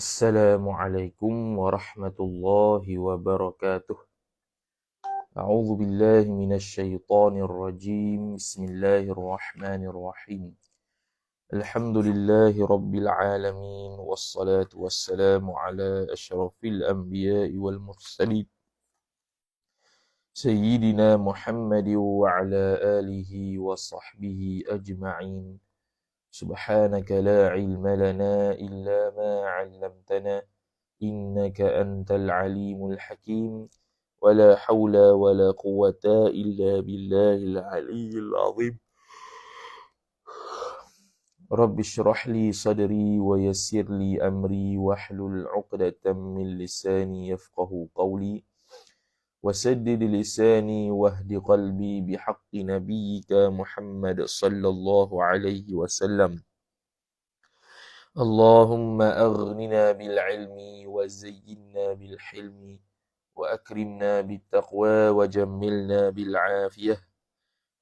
Assalamualaikum warahmatullahi wabarakatuh. A'udzu billahi minasy syaithanir rajim. Bismillahirrahmanirrahim. Alhamdulillahi rabbil alamin wassalatu wassalamu ala asyrafil anbiya'i wal mursalin sayyidina Muhammadin wa ala alihi wa sahbihi ajma'in. Subhanaka la ilma lana illa ma 'allamtana innaka antal alimul hakim. ولا حول ولا قوة إلا بالله العلي العظيم. رب اشرح لي صدري ويسر لي أمري واحلل عقدة من لساني يفقه قولي وسدد لساني واهد قلبي بحق نبيك محمد صلى الله عليه وسلم. اللهم أغننا بالعلم وزينا بالحلم وأكرمنا بالتقوى وجملنا بالعافية.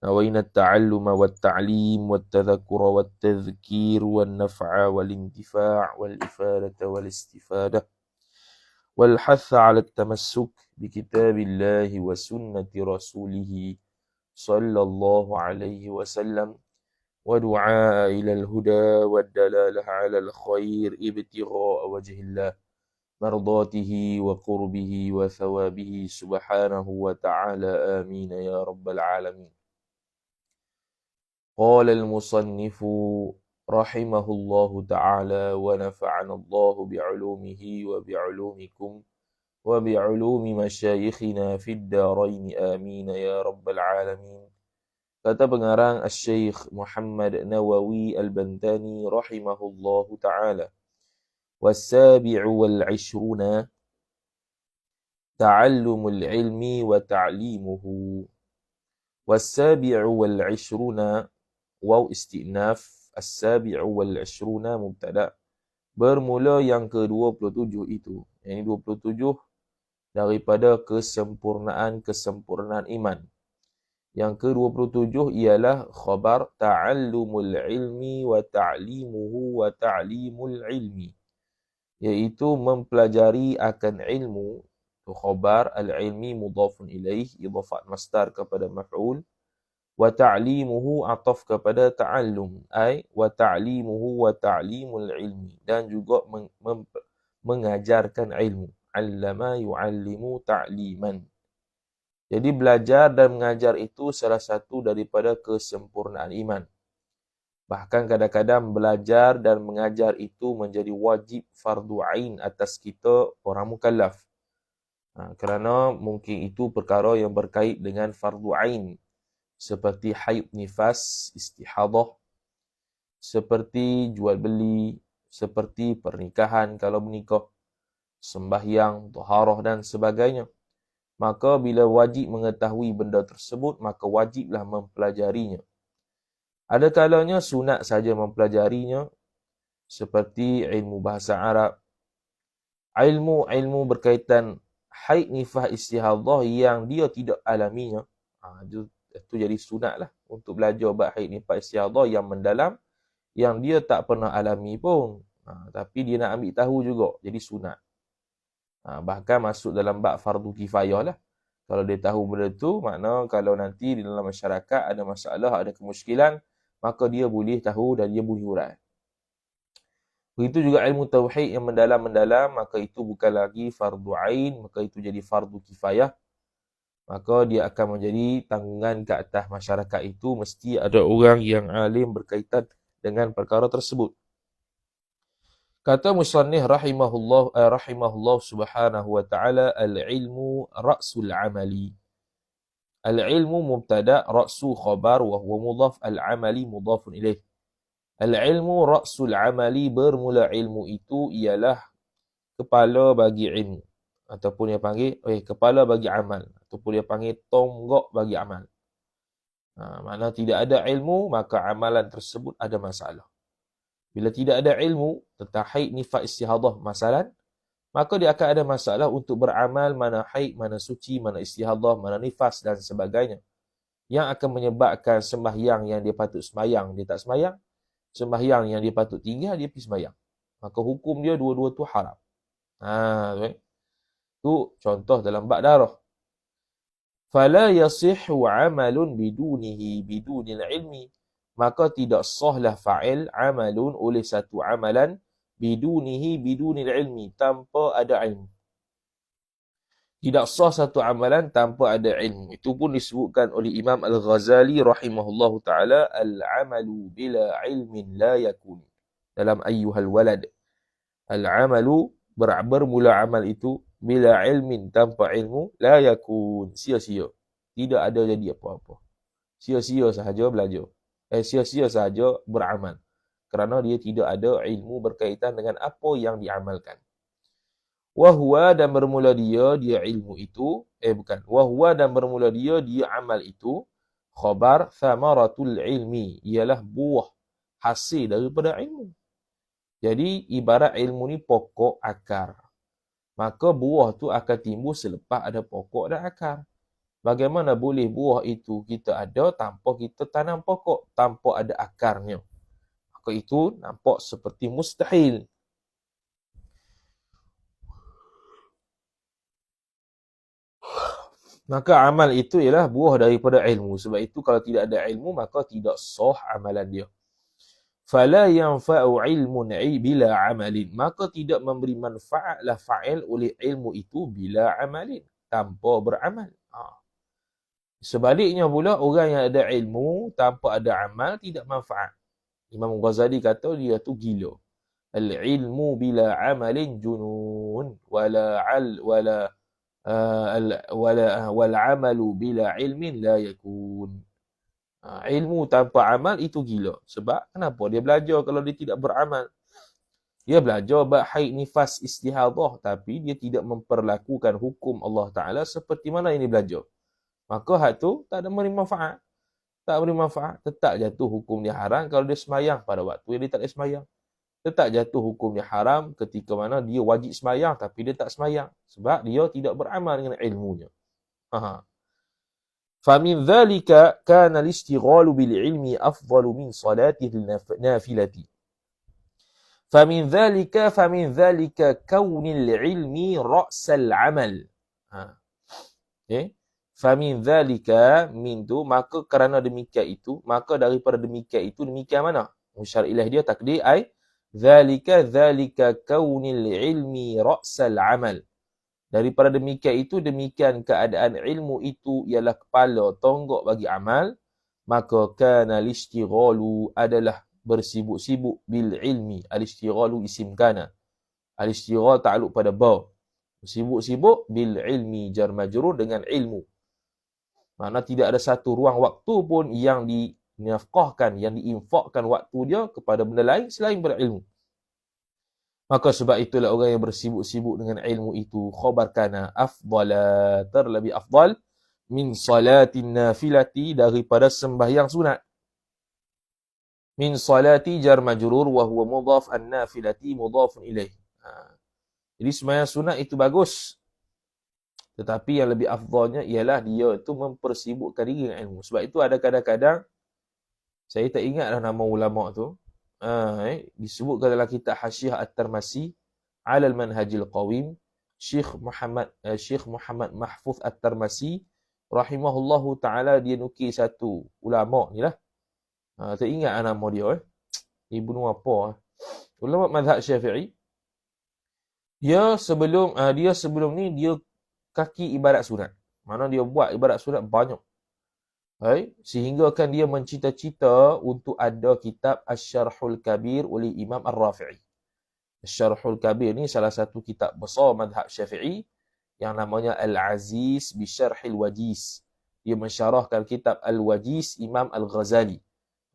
نوينا التعلم والتعليم والتذكر والتذكير والنفع والانتفاع والإفادة والاستفادة والحث على التمسك بكتاب الله وسنة رسوله صلى الله عليه وسلم ودعاء إلى الهدى والدلالة على الخير ابتغاء وجه الله مرضاته وقربه وثوابه سبحانه وتعالى آمين يا رب العالمين. قال المصنف رحمه الله تعالى ونفعنا الله بعلومه وبعلومكم وبعلوم مشايخنا في الدارين آمين يا رب العالمين. Kata pengarang Asy-Syaikh Muhammad Nawawi Al-Bantani rahimahullahu ta'ala. والسابع والعشرون تعلم العلم وتعليمه. والسابع والعشرون واو استئناف. السابع والعشرون مبتدا. Bermula yang ke-27 itu. Yang 27 daripada kesempurnaan iman. Yang ke-27 ialah khabar ta'allumul ilmi wa ta'limuhu wa ta'limul ilmi, iaitu mempelajari akan ilmu. Tu khabar al-ilmi mudhafun ilaih, idhafat masdar kepada maf'ul, wa ta'limuhu ataf kepada ta'allum, ai wa ta'limuhu wa ta'limul ilmi, dan juga mengajarkan ilmu. 'Allama yu'allimu ta'liman. Jadi belajar dan mengajar itu salah satu daripada kesempurnaan iman. Bahkan kadang-kadang belajar dan mengajar itu menjadi wajib fardu ain atas kita orang mukallaf. Kerana mungkin itu perkara yang berkait dengan fardu ain, seperti haid nifas, istihadah, seperti jual beli, seperti pernikahan kalau menikah, sembahyang, taharah dan sebagainya. Maka bila wajib mengetahui benda tersebut, maka wajiblah mempelajarinya. Ada kalanya sunat saja mempelajarinya, seperti ilmu bahasa Arab, ilmu berkaitan haid, nifas, istihadah yang dia tidak alaminya. Itu jadi sunatlah untuk belajar bab haid, nifas, istihadah yang mendalam, yang dia tak pernah alami pun. Tapi dia nak ambil tahu juga, jadi sunat. Bahkan masuk dalam bab fardu kifayah lah. Kalau dia tahu benda tu, makna kalau nanti di dalam masyarakat ada masalah, ada kemusykilan, maka dia boleh tahu dan dia boleh urai. Begitu juga ilmu tauhid yang mendalam-mendalam, maka itu bukan lagi fardu ain, maka itu jadi fardu kifayah. Maka dia akan menjadi tanggungan ke atas masyarakat itu, mesti ada orang yang alim berkaitan dengan perkara tersebut. Kata musannif rahimahullah subhanahu wa ta'ala, al-ilmu ra'sul amali. Al-ilmu mubtada, ra'su khabar, wa huwa mudhaf, al-amali mudhafun ilaih. Al-ilmu ra'sul amali, bermula ilmu itu ialah kepala bagi ilmu. Ataupun dia panggil kepala bagi amal. Ataupun dia panggil tonggak bagi amal. Makna tidak ada ilmu, maka amalan tersebut ada masalah. Bila tidak ada ilmu tentang haid, nifas, istihadah masalah, maka dia akan ada masalah untuk beramal mana haid, mana suci, mana istihadah, mana nifas dan sebagainya. Yang akan menyebabkan sembahyang yang dia patut sembahyang, dia tak sembahyang. Sembahyang yang dia patut tinggal, dia pergi sembahyang. maka hukum dia dua-dua tu haram. Tu contoh dalam bab darah. Fala yasihhu amalun bidunil ilmi. Maka tidak sahlah fa'il amalun oleh satu amalan bidunil ilmi, tanpa ada ilmu. Tidak sah satu amalan tanpa ada ilmu. Itu pun disebutkan oleh Imam Al-Ghazali rahimahullahu ta'ala, al-amalu bila ilmin la yakun. Dalam ayyuhal walad. Al-amalu, bermula amal itu, bila ilmin, tanpa ilmu, la yakun, sia-sia. Tidak ada jadi apa-apa. Sia-sia sahaja belajar. Sia-sia sahaja beramal. Kerana dia tidak ada ilmu berkaitan dengan apa yang diamalkan. Wahwa, dan bermula dia ilmu itu, Wahwa, dan bermula dia amal itu, khabar thamaratul ilmi, ialah buah hasil daripada ilmu. Jadi, ibarat ilmu ni pokok akar. Maka buah tu akan timbul selepas ada pokok dan akar. Bagaimana boleh buah itu kita ada tanpa kita tanam pokok, tanpa ada akarnya? Maka itu nampak seperti mustahil. Maka amal itu ialah buah daripada ilmu. Sebab itu kalau tidak ada ilmu, maka tidak sah amalan dia. Fala yanfa'u ilmun bila amalin. Maka tidak memberi manfaatlah fa'il oleh ilmu itu bila amalin, tanpa beramal. Sebaliknya pula, orang yang ada ilmu tanpa ada amal tidak manfaat. Imam Ghazali kata dia tu gila. Al-ilmu bila amalin junun wal amalu bila ilmin la yakun. Ilmu tanpa amal itu gila. Sebab kenapa dia belajar kalau dia tidak beramal? Dia belajar bab haid, nifas, istihadah, tapi dia tidak memperlakukan hukum Allah Ta'ala seperti mana yang dia belajar. Maka hak tu tak ada beri manfaat. Tak beri manfaat. Tetap jatuh hukum dia haram kalau dia semayang pada waktu yang dia tak ada semayang. Tetap jatuh hukum dia haram ketika mana dia wajib semayang tapi dia tak semayang. Sebab dia tidak beramal dengan ilmunya. فَمِنْ ذَلِكَ كَانَ الِاشْتِغَالُ بِالْعِلْمِ أَفْضَلُ مِنْ صَلَاةِ النَّافِلَةِ فَمِنْ ذَلِكَ كَوْنِ الْعِلْمِ رَأْسَ الْعَمَلِ. فَمِنْ ذَلِكَ, min tu, maka kerana demikian itu, maka daripada demikian itu, demikian mana? Musyar ilaih dia takdir ay ذَلِكَ كَوْنِ الْعِلْمِ رَأْسَ الْعَمَلِ. Daripada demikian itu, demikian keadaan ilmu itu ialah kepala tonggak bagi amal, maka kana al-ishtighalu, adalah bersibuk-sibuk bil ilmi. Al-ishtighalu isim kana. Al-ishtighal ta'aluk pada ba. Bersibuk-sibuk bil ilmi, jar majrur dengan ilmu. Makna tidak ada satu ruang waktu pun yang dinafkahkan, yang diinfakkan waktu dia kepada benda lain selain berilmu. Maka sebab itulah orang yang bersibuk-sibuk dengan ilmu itu, khabar kana afdala, terlebih afdal, min salatin nafilati, daripada sembahyang sunat. Min salati jar majrur wa huwa mudhaf, an-nafilati mudhafun ilaih. Jadi sembahyang sunat itu bagus. Tetapi yang lebih afdalnya ialah dia itu mempersibukkan diri dengan ilmu. Sebab itu ada kadang-kadang, saya tak ingatlah nama ulama tu, disebutkan dalam kitab Hasyiah At-Tarmasi ala al-Manhajil Qawim, Syekh Muhammad Mahfuz At-Tarmasi rahimahullahu ta'ala, dia nukil satu ulama ni lah. Tak ingat nama dia. Ibnu apa? Ulama mazhab Syafi'i. Dia sebelum ni dia kaki ibadat sunat. Mana dia buat ibadat sunat banyak. Sehingga kan dia mencita-cita untuk ada kitab Asy-Syarhul Kabir oleh Imam Ar-Rafi'i. Asy-Syarhul Kabir ni salah satu kitab besar mazhab Syafi'i yang namanya Al-Aziz bi Syarhil Wajiz. Dia mensyarahkan kitab Al-Wajiz Imam Al-Ghazali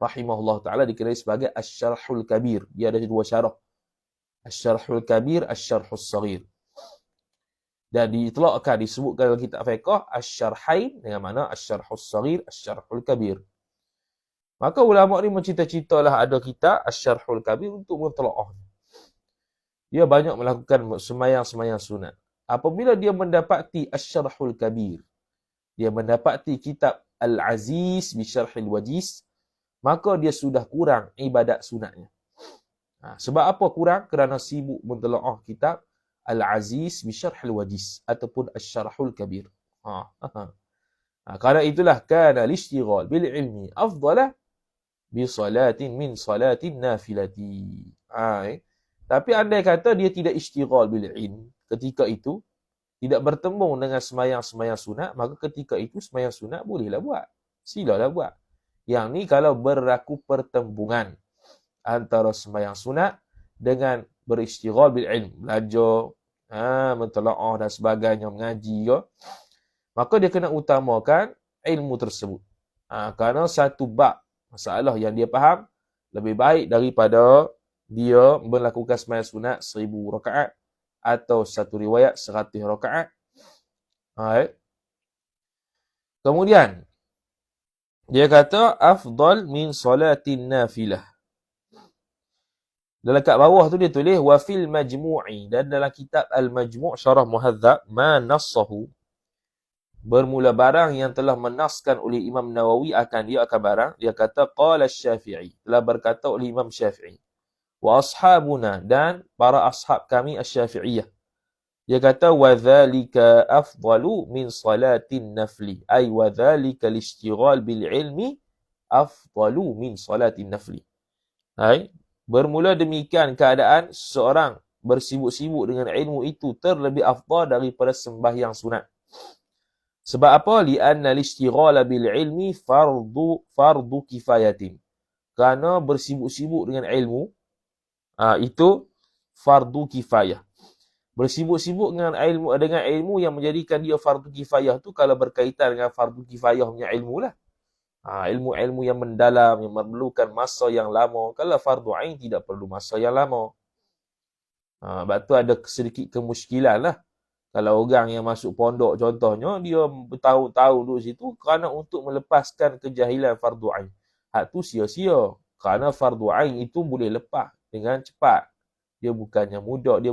rahimahullah taala, dikenali sebagai Asy-Syarhul Kabir. Dia ada dua syarah. Asy-Syarhul Kabir, Asy-Syarhus Saghir. Dan diitlaqkan, disebutkan dalam kitab fiqh Asy-Syarhain, dengan mana Asy-Syarhus Saghir, Asy-Syarhul Kabir. Maka ulama ni mencita-citalah ada kitab Asy-Syarhul Kabir untuk mentelaah. Dia banyak melakukan semayang-semayang sunat. Apabila dia mendapati Asy-Syarhul Kabir, dia mendapati kitab Al-Aziz bi Syarhil Wajiz, maka dia sudah kurang ibadat sunatnya. Sebab apa kurang? Kerana sibuk mentelaah kitab Al-Aziz bi Syarh Al-Wajiz ataupun Asy-Syarhul Kabir. Kerana itulah kana al-ishtighal bil ilmi afdala bi salatin min salatin nafilati. Tapi andai kata dia tidak ishtighal bil ilm ketika itu, tidak bertembung dengan semayang-semayang sunat, maka ketika itu semayang sunat bolehlah buat. Silalah buat. Yang ni kalau berlaku pertembungan antara semayang sunat dengan berishtighal bil ilm, belajar, mentelaah dan sebagainya, mengaji ke, maka dia kena utamakan ilmu tersebut. Kerana satu bab masalah yang dia faham lebih baik daripada dia melakukan sembahyang sunat 1000 rakaat atau satu riwayat 100 rakaat. Kemudian dia kata afdal min salatin nafilah. Dalam kat bawah tu dia tulis wa fil majmu'i, dan dalam kitab al-majmu' syarah muhadzab ma nassahu, bermula barang yang telah menaskan oleh Imam Nawawi akan barang, dia kata qala Syafi'i, telah berkata oleh Imam Syafi'i, wa ashabuna, dan para ashab kami asy-Syafi'iyah. Dia kata wa dzalika afdalu min salatin nafli, ay wa dzalika al-ishtighal bil ilmi afdalu min salatin nafli. Bermula demikian keadaan seseorang bersibuk-sibuk dengan ilmu itu terlebih afdal daripada sembahyang sunat. Sebab apa? Li'anna al-ishtighala bil ilmi fardu kifayatin. Kerana bersibuk-sibuk dengan ilmu itu fardu kifayah. Bersibuk-sibuk dengan ilmu yang menjadikan dia fardu kifayah tu kalau berkaitan dengan fardu kifayah punya ilmu lah. Ilmu-ilmu yang mendalam, yang memerlukan masa yang lama. Kalau fardu ain tidak perlu masa yang lama. Sebab tu ada sedikit kemuskilan lah. Kalau orang yang masuk pondok contohnya, dia bertahun-tahun duduk situ kerana untuk melepaskan kejahilan fardu ain. Hak tu sia-sia. Kerana fardu ain itu boleh lepas dengan cepat. Dia bukannya mudah, dia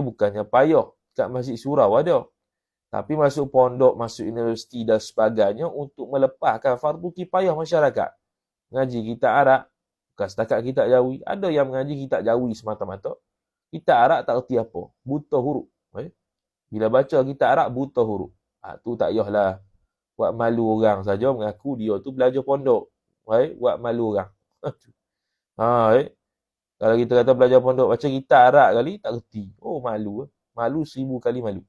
bukannya payah. Kat Masjid Surau ada. Tapi masuk pondok, masuk universiti dan sebagainya untuk melepaskan fardu kifayah masyarakat. Mengaji kitab Arab, bukan setakat kitab Jawi. Ada yang mengaji kitab Jawi semata-mata. Kitab Arab tak erti apa. Buta huruf. Bila baca kitab Arab, buta huruf. Tu tak payahlah. Buat malu orang saja mengaku dia tu belajar pondok. Buat malu orang. Kalau kita kata belajar pondok, baca kitab Arab kali, tak erti. Oh, malu. Malu 1000 kali malu.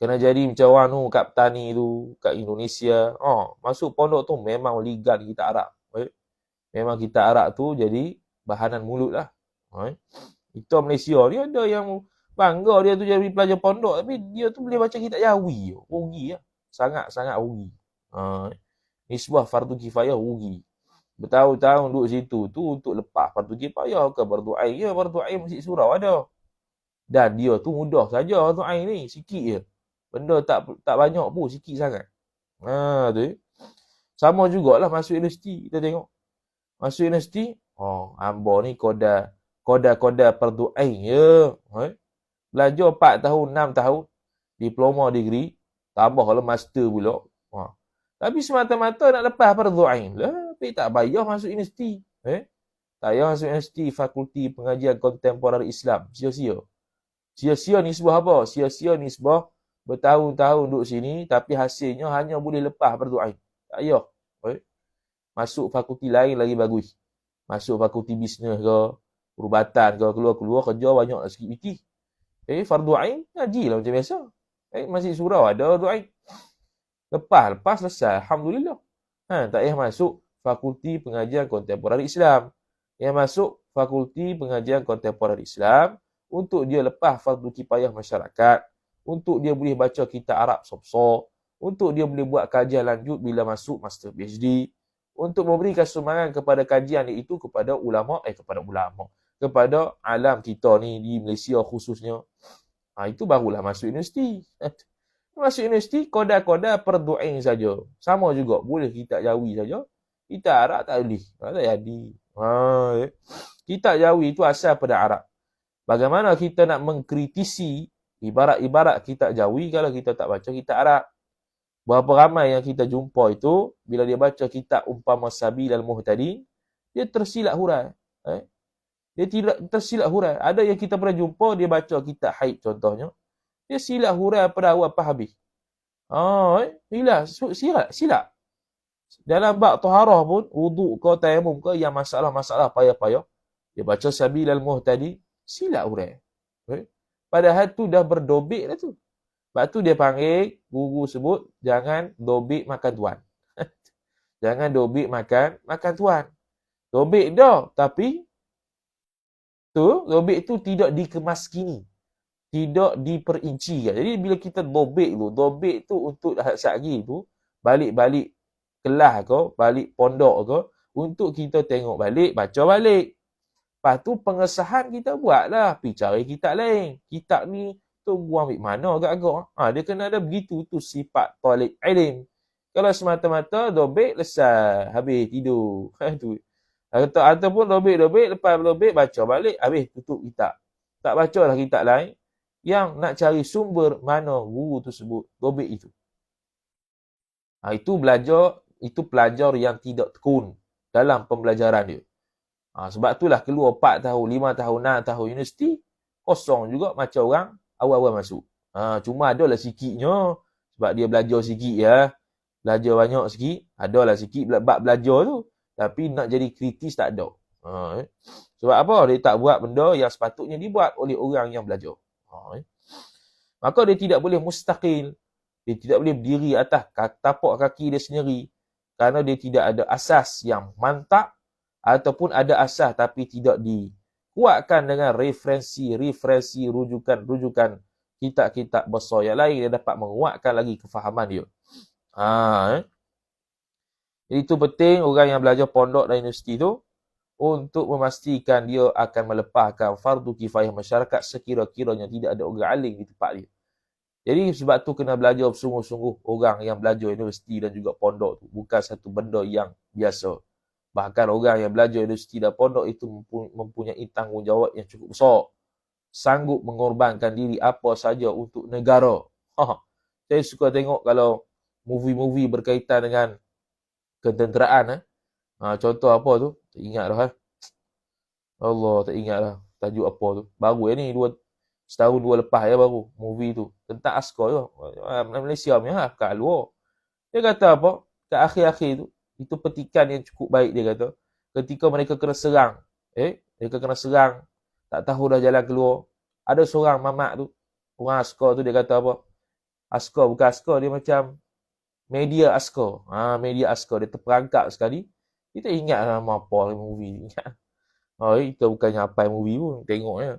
Kena jadi macam orang tu kat petani tu, kat Indonesia. Masuk pondok tu memang ligan kitab Arab. Memang kitab Arab tu jadi bahanan mulut lah. Itu Malaysia ni ada yang bangga dia tu jadi pelajar pondok, tapi dia tu boleh baca kitab Jawi. Rugi lah. Sangat-sangat rugi. Nisbah fardu kifayah rugi. Bertahun-tahun duduk situ tu untuk lepas fardu kifayah ke fardu ain. Ya, fardu ain Masjid Surau ada. Dan dia tu mudah saja fardu ain ni, sikit je. Benda tak banyak pun, sikit sangat. Tu. Sama jugalah masuk universiti, kita tengok. Masuk universiti, hamba ni koda fardu ain ya. Belajar 4 tahun, 6 tahun, diploma, degree, tambah kalau master pula. Tapi semata-mata nak lepas fardu ain lah, tapi tak payah masuk universiti. Tak payah masuk universiti, fakulti pengajian kontemporer Islam, sia-sia. Sia-sia nisbah apa? Sia-sia nisbah bertahun-tahun duduk sini, tapi hasilnya hanya boleh lepas fardu ain. Tak payah. Masuk fakulti lain lagi bagus. Masuk fakulti bisnes ke, perubatan ke, keluar-keluar kerja banyak lah sikit fikir. Fardu ain, ngaji lah macam biasa. Masjid Surau ada fardu ain. Lepas selesai. Alhamdulillah. Tak payah masuk fakulti pengajian kontemporer Islam. Yang masuk fakulti pengajian kontemporer Islam untuk dia lepas fardu kifayah masyarakat, untuk dia boleh baca kitab Arab sop-sop, untuk dia boleh buat kajian lanjut bila masuk master PhD, untuk memberikan sumbangan kepada kajian itu kepada ulama, kepada alam kita ni di Malaysia khususnya. Itu barulah masuk universiti. Masuk universiti, koda-koda fardu ain saja. Sama juga, boleh kitab Jawi saja. Kitab Arab tak boleh. Tak jadi. Kitab Jawi itu asal pada Arab. Bagaimana kita nak mengkritisi ibarat-ibarat kitab Jawi kalau kita tak baca kitab Arab? Berapa ramai yang kita jumpa itu, bila dia baca kitab umpama Sabil al-Muhtadin, dia tersilap hurai. Dia tidak tersilap hurai. Ada yang kita pernah jumpa, dia baca kitab haid contohnya. Dia silap hurai pada awal apa habis. Silap. Dalam bab taharah pun, wuduk ke, tayamum ke, yang masalah-masalah payah-payah. Dia baca Sabilal Muhtadi, silap hurai. Padahal tu dah berdobik dah tu. Sebab tu dia panggil, guru sebut, jangan dobik makan tuan. Jangan dobik makan tuan. Dobik dah, tapi dobik tu tidak dikemaskini. Tidak diperinci. Jadi bila kita dobik tu untuk sehari tu, balik-balik kelas ke, balik pondok ke, untuk kita tengok balik, baca balik. Lepas tu pengesahan kita buatlah. Pergi cari kitab lain. Kitab ni tunggu ambil mana agak-agak. Dia kena ada begitu. Tu sifat talib ilim. Kalau semata-mata dobik, lesai. Habis tidur. Ataupun dobik, lepas dobik, baca balik. Habis tutup kitab. Tak baca lah kitab lain. Yang nak cari sumber mana guru tu sebut dobik itu. Itu pelajar yang tidak tekun dalam pembelajaran dia. Sebab itulah keluar 4 tahun, 5 tahun, 6 tahun universiti, kosong juga macam orang awal-awal masuk. Cuma adalah sikitnya, sebab dia belajar sikit ya. Belajar banyak sikit, adalah sikit bab belajar tu. Tapi nak jadi kritis tak ada. Sebab apa? Dia tak buat benda yang sepatutnya dibuat oleh orang yang belajar. Maka dia tidak boleh mustaqil. Dia tidak boleh berdiri atas tapak kaki dia sendiri. Kerana dia tidak ada asas yang mantap. Ataupun ada asas tapi tidak dikuatkan dengan referensi, rujukan kitab-kitab besar yang lain. Dia dapat menguatkan lagi kefahaman dia. Jadi itu penting orang yang belajar pondok dan universiti tu untuk memastikan dia akan melepaskan fardu kifayah masyarakat sekira-kiranya tidak ada orang alim di tempat dia. Jadi sebab tu kena belajar sungguh-sungguh orang yang belajar universiti dan juga pondok tu. Bukan satu benda yang biasa. Bahkan orang yang belajar universiti dan pondok itu mempunyai tanggungjawab yang cukup besar. Sanggup mengorbankan diri apa saja untuk negara. Saya suka tengok kalau movie-movie berkaitan dengan ketenteraan. Contoh apa tu? Tak ingat dah. Allah, tak ingat dah. Tajuk apa tu. Baru ni, setahun dua lepas ya baru. Movie tu. Tentang askar tu. Malaysia punya kat luar. Dia kata apa? Kat akhir-akhir tu. Itu petikan yang cukup baik dia kata. Ketika mereka kena serang. Mereka kena serang. Tak tahu dah jalan keluar. Ada seorang mamak tu. Orang askar tu dia kata apa? Askar bukan askar. Dia macam media askar. Media askar. Dia terperangkap sekali. Kita ingat nama apa movie. Kita bukannya apa movie pun. Tengoknya.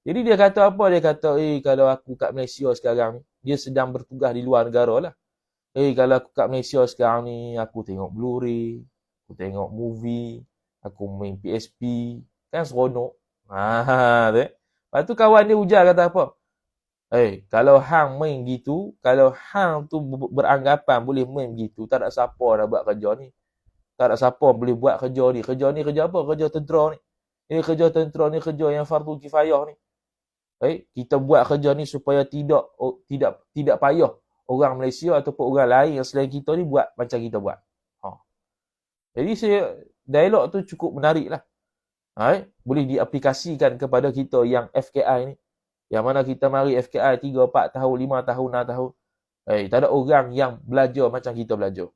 Jadi dia kata apa? Dia kata, kalau aku kat Malaysia sekarang. Dia sedang bertugas di luar negara lah. Kalau aku kat Malaysia sekarang ni, aku tengok Blu-ray, aku tengok movie, aku main PSP, kan seronok. Lepas tu kawan dia ujar kata apa? Kalau hang main gitu, kalau hang tu beranggapan boleh main gitu, tak ada siapa nak buat kerja ni. Tak ada siapa boleh buat kerja ni. Kerja ni kerja apa? Kerja tentera ni. Ini kerja tentera ni kerja yang fardu kifayah ni. Kita buat kerja ni supaya tidak payah orang Malaysia ataupun orang lain yang selain kita ni buat macam kita buat. Jadi dialog tu cukup menarik lah. Boleh diaplikasikan kepada kita yang FKI ni. Yang mana kita mari FKI 3, 4 tahun, 5 tahun, 6 tahun. Tak ada orang yang belajar macam kita belajar.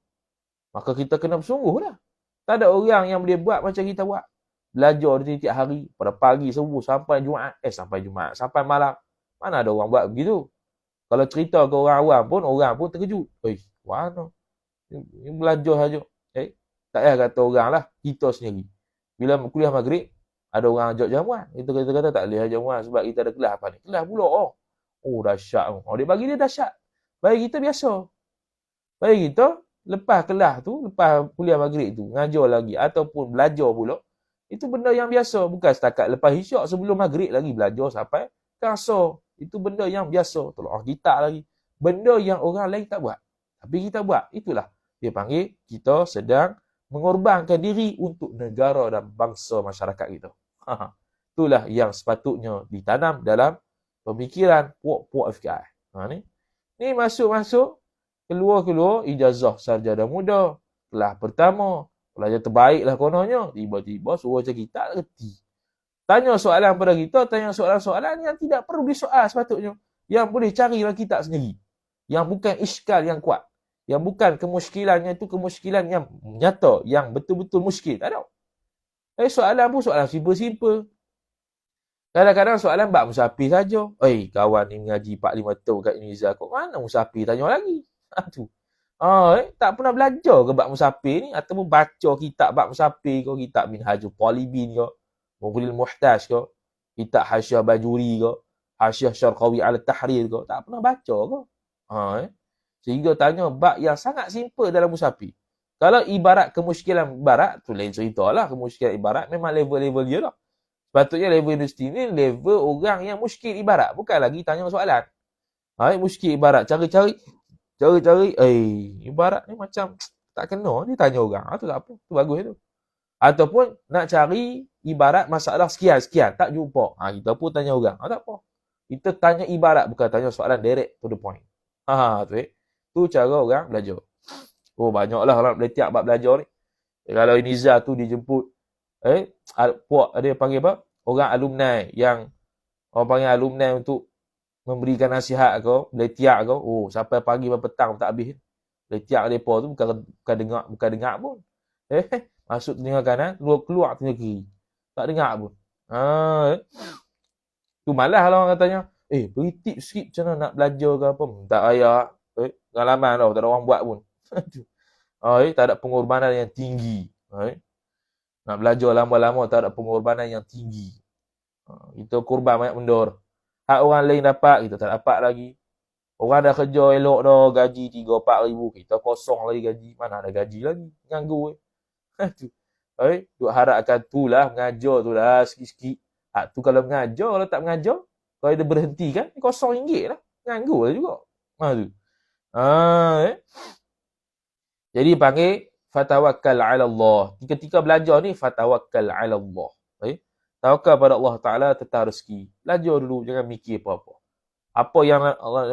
Maka kita kena bersungguh lah. Tak ada orang yang boleh buat macam kita buat. Belajar di tiap hari. Pada pagi, subuh, sampai Jumaat. Sampai malam. Mana ada orang buat begitu? Kalau cerita ke orang pun terkejut. Mana? Ini belajar saja. Tak payah kata orang lah. Kita sendiri. Bila kuliah maghrib, ada orang ajak jamuan. Kita kata tak boleh jamuan sebab kita ada kelas apa ni. Kelas pula. Dahsyat. Dia bagi dia dahsyat. Bagi kita biasa. Bagi kita, lepas kelas tu, lepas kuliah maghrib tu, ngajar lagi ataupun belajar pula, itu benda yang biasa. Bukan setakat lepas isyak sebelum maghrib lagi belajar sampai kasar. Itu benda yang biasa. Tolong kita lagi. Benda yang orang lain tak buat. Tapi kita buat. Itulah. Dia panggil kita sedang mengorbankan diri untuk negara dan bangsa masyarakat kita. Itulah yang sepatutnya ditanam dalam pemikiran puak-puak FKI. Ni masuk-masuk, keluar-keluar ijazah sarjana muda. Kelas pertama. Pelajar terbaik lah kononnya. Tiba-tiba suruh macam kita tak reti. Tanya soalan pada kita, tanya soalan-soalan yang tidak perlu disoal sepatutnya. Yang boleh carilah kitab sendiri. Yang bukan iskal yang kuat. Yang bukan kemuskilannya itu kemuskilan yang nyata. Yang betul-betul muskil. Tak ada. Soalan pun soalan simple-simple. Kadang-kadang soalan bab musafir saja. Kawan ni mengaji 4-5 tahun kat Indonesia. Kok mana musafir tanya lagi? Tu. Tak pernah belajar ke bab musafir ni? Ataupun baca kitab bab musafir ke? Kitab Minhajul Talibin ke? Mughnil Muhtaj ke? Kitab Hasyiah Bajuri ke? Hasyiah Syarqawi al-Tahrir ke? Tak pernah baca ke? Sehingga tanya bab yang sangat simple dalam musafir. Kalau ibarat kemuskilan ibarat, tu lain cerita lah. Kemuskilan ibarat memang level-level dia lah. Sepatutnya level universiti ni level orang yang muskil ibarat. Bukan lagi tanya soalan. Muskil ibarat. Cari-cari. Ibarat ni macam tak kena. Ni tanya orang. Tu tak apa. Tu bagus tu. Ataupun nak cari ibarat masalah sekian-sekian. Tak jumpa. Kita pun tanya orang. Tak apa. Kita tanya ibarat. Bukan tanya soalan direct to the point. Tu cara orang belajar. Banyaklah orang beletiak bab belajar ni. Kalau Iniza tu dijemput. Puak ada panggil apa? Orang alumni yang orang panggil alumni untuk memberikan nasihat kau, beletiak kau. Sampai pagi sampai petang tak habis. Beletiak depa tu bukan dengar pun. Masuk telinga kanan, keluar telinga kiri. Tak dengar pun. Tu malah lah orang katanya, beri tips sikit macam mana nak belajar ke apa. Tak payah. Pengalaman tau, tak ada orang buat pun. Tak ada pengorbanan yang tinggi. Nak belajar lama-lama tak ada pengorbanan yang tinggi. Kita korban banyak benda. Hak orang lain dapat, kita tak dapat lagi. Orang dah kerja elok dah, gaji 3-4 ribu. Kita kosong lagi gaji. Mana ada gaji lagi? Nganggur. Duk harapkan tu lah, mengajar tu lah sikit-sikit. Hak tu kalau mengajar, kalau tak mengajar, kalau dia berhenti kan, RM0 lah. Nganggur lah juga. Tu. Jadi panggil fatawakkal ala Allah. Ketika belajar ni fatawakkal ala Allah. Tawakal pada Allah Taala tentang rezeki. Belajar dulu, jangan mikir apa-apa. Apa yang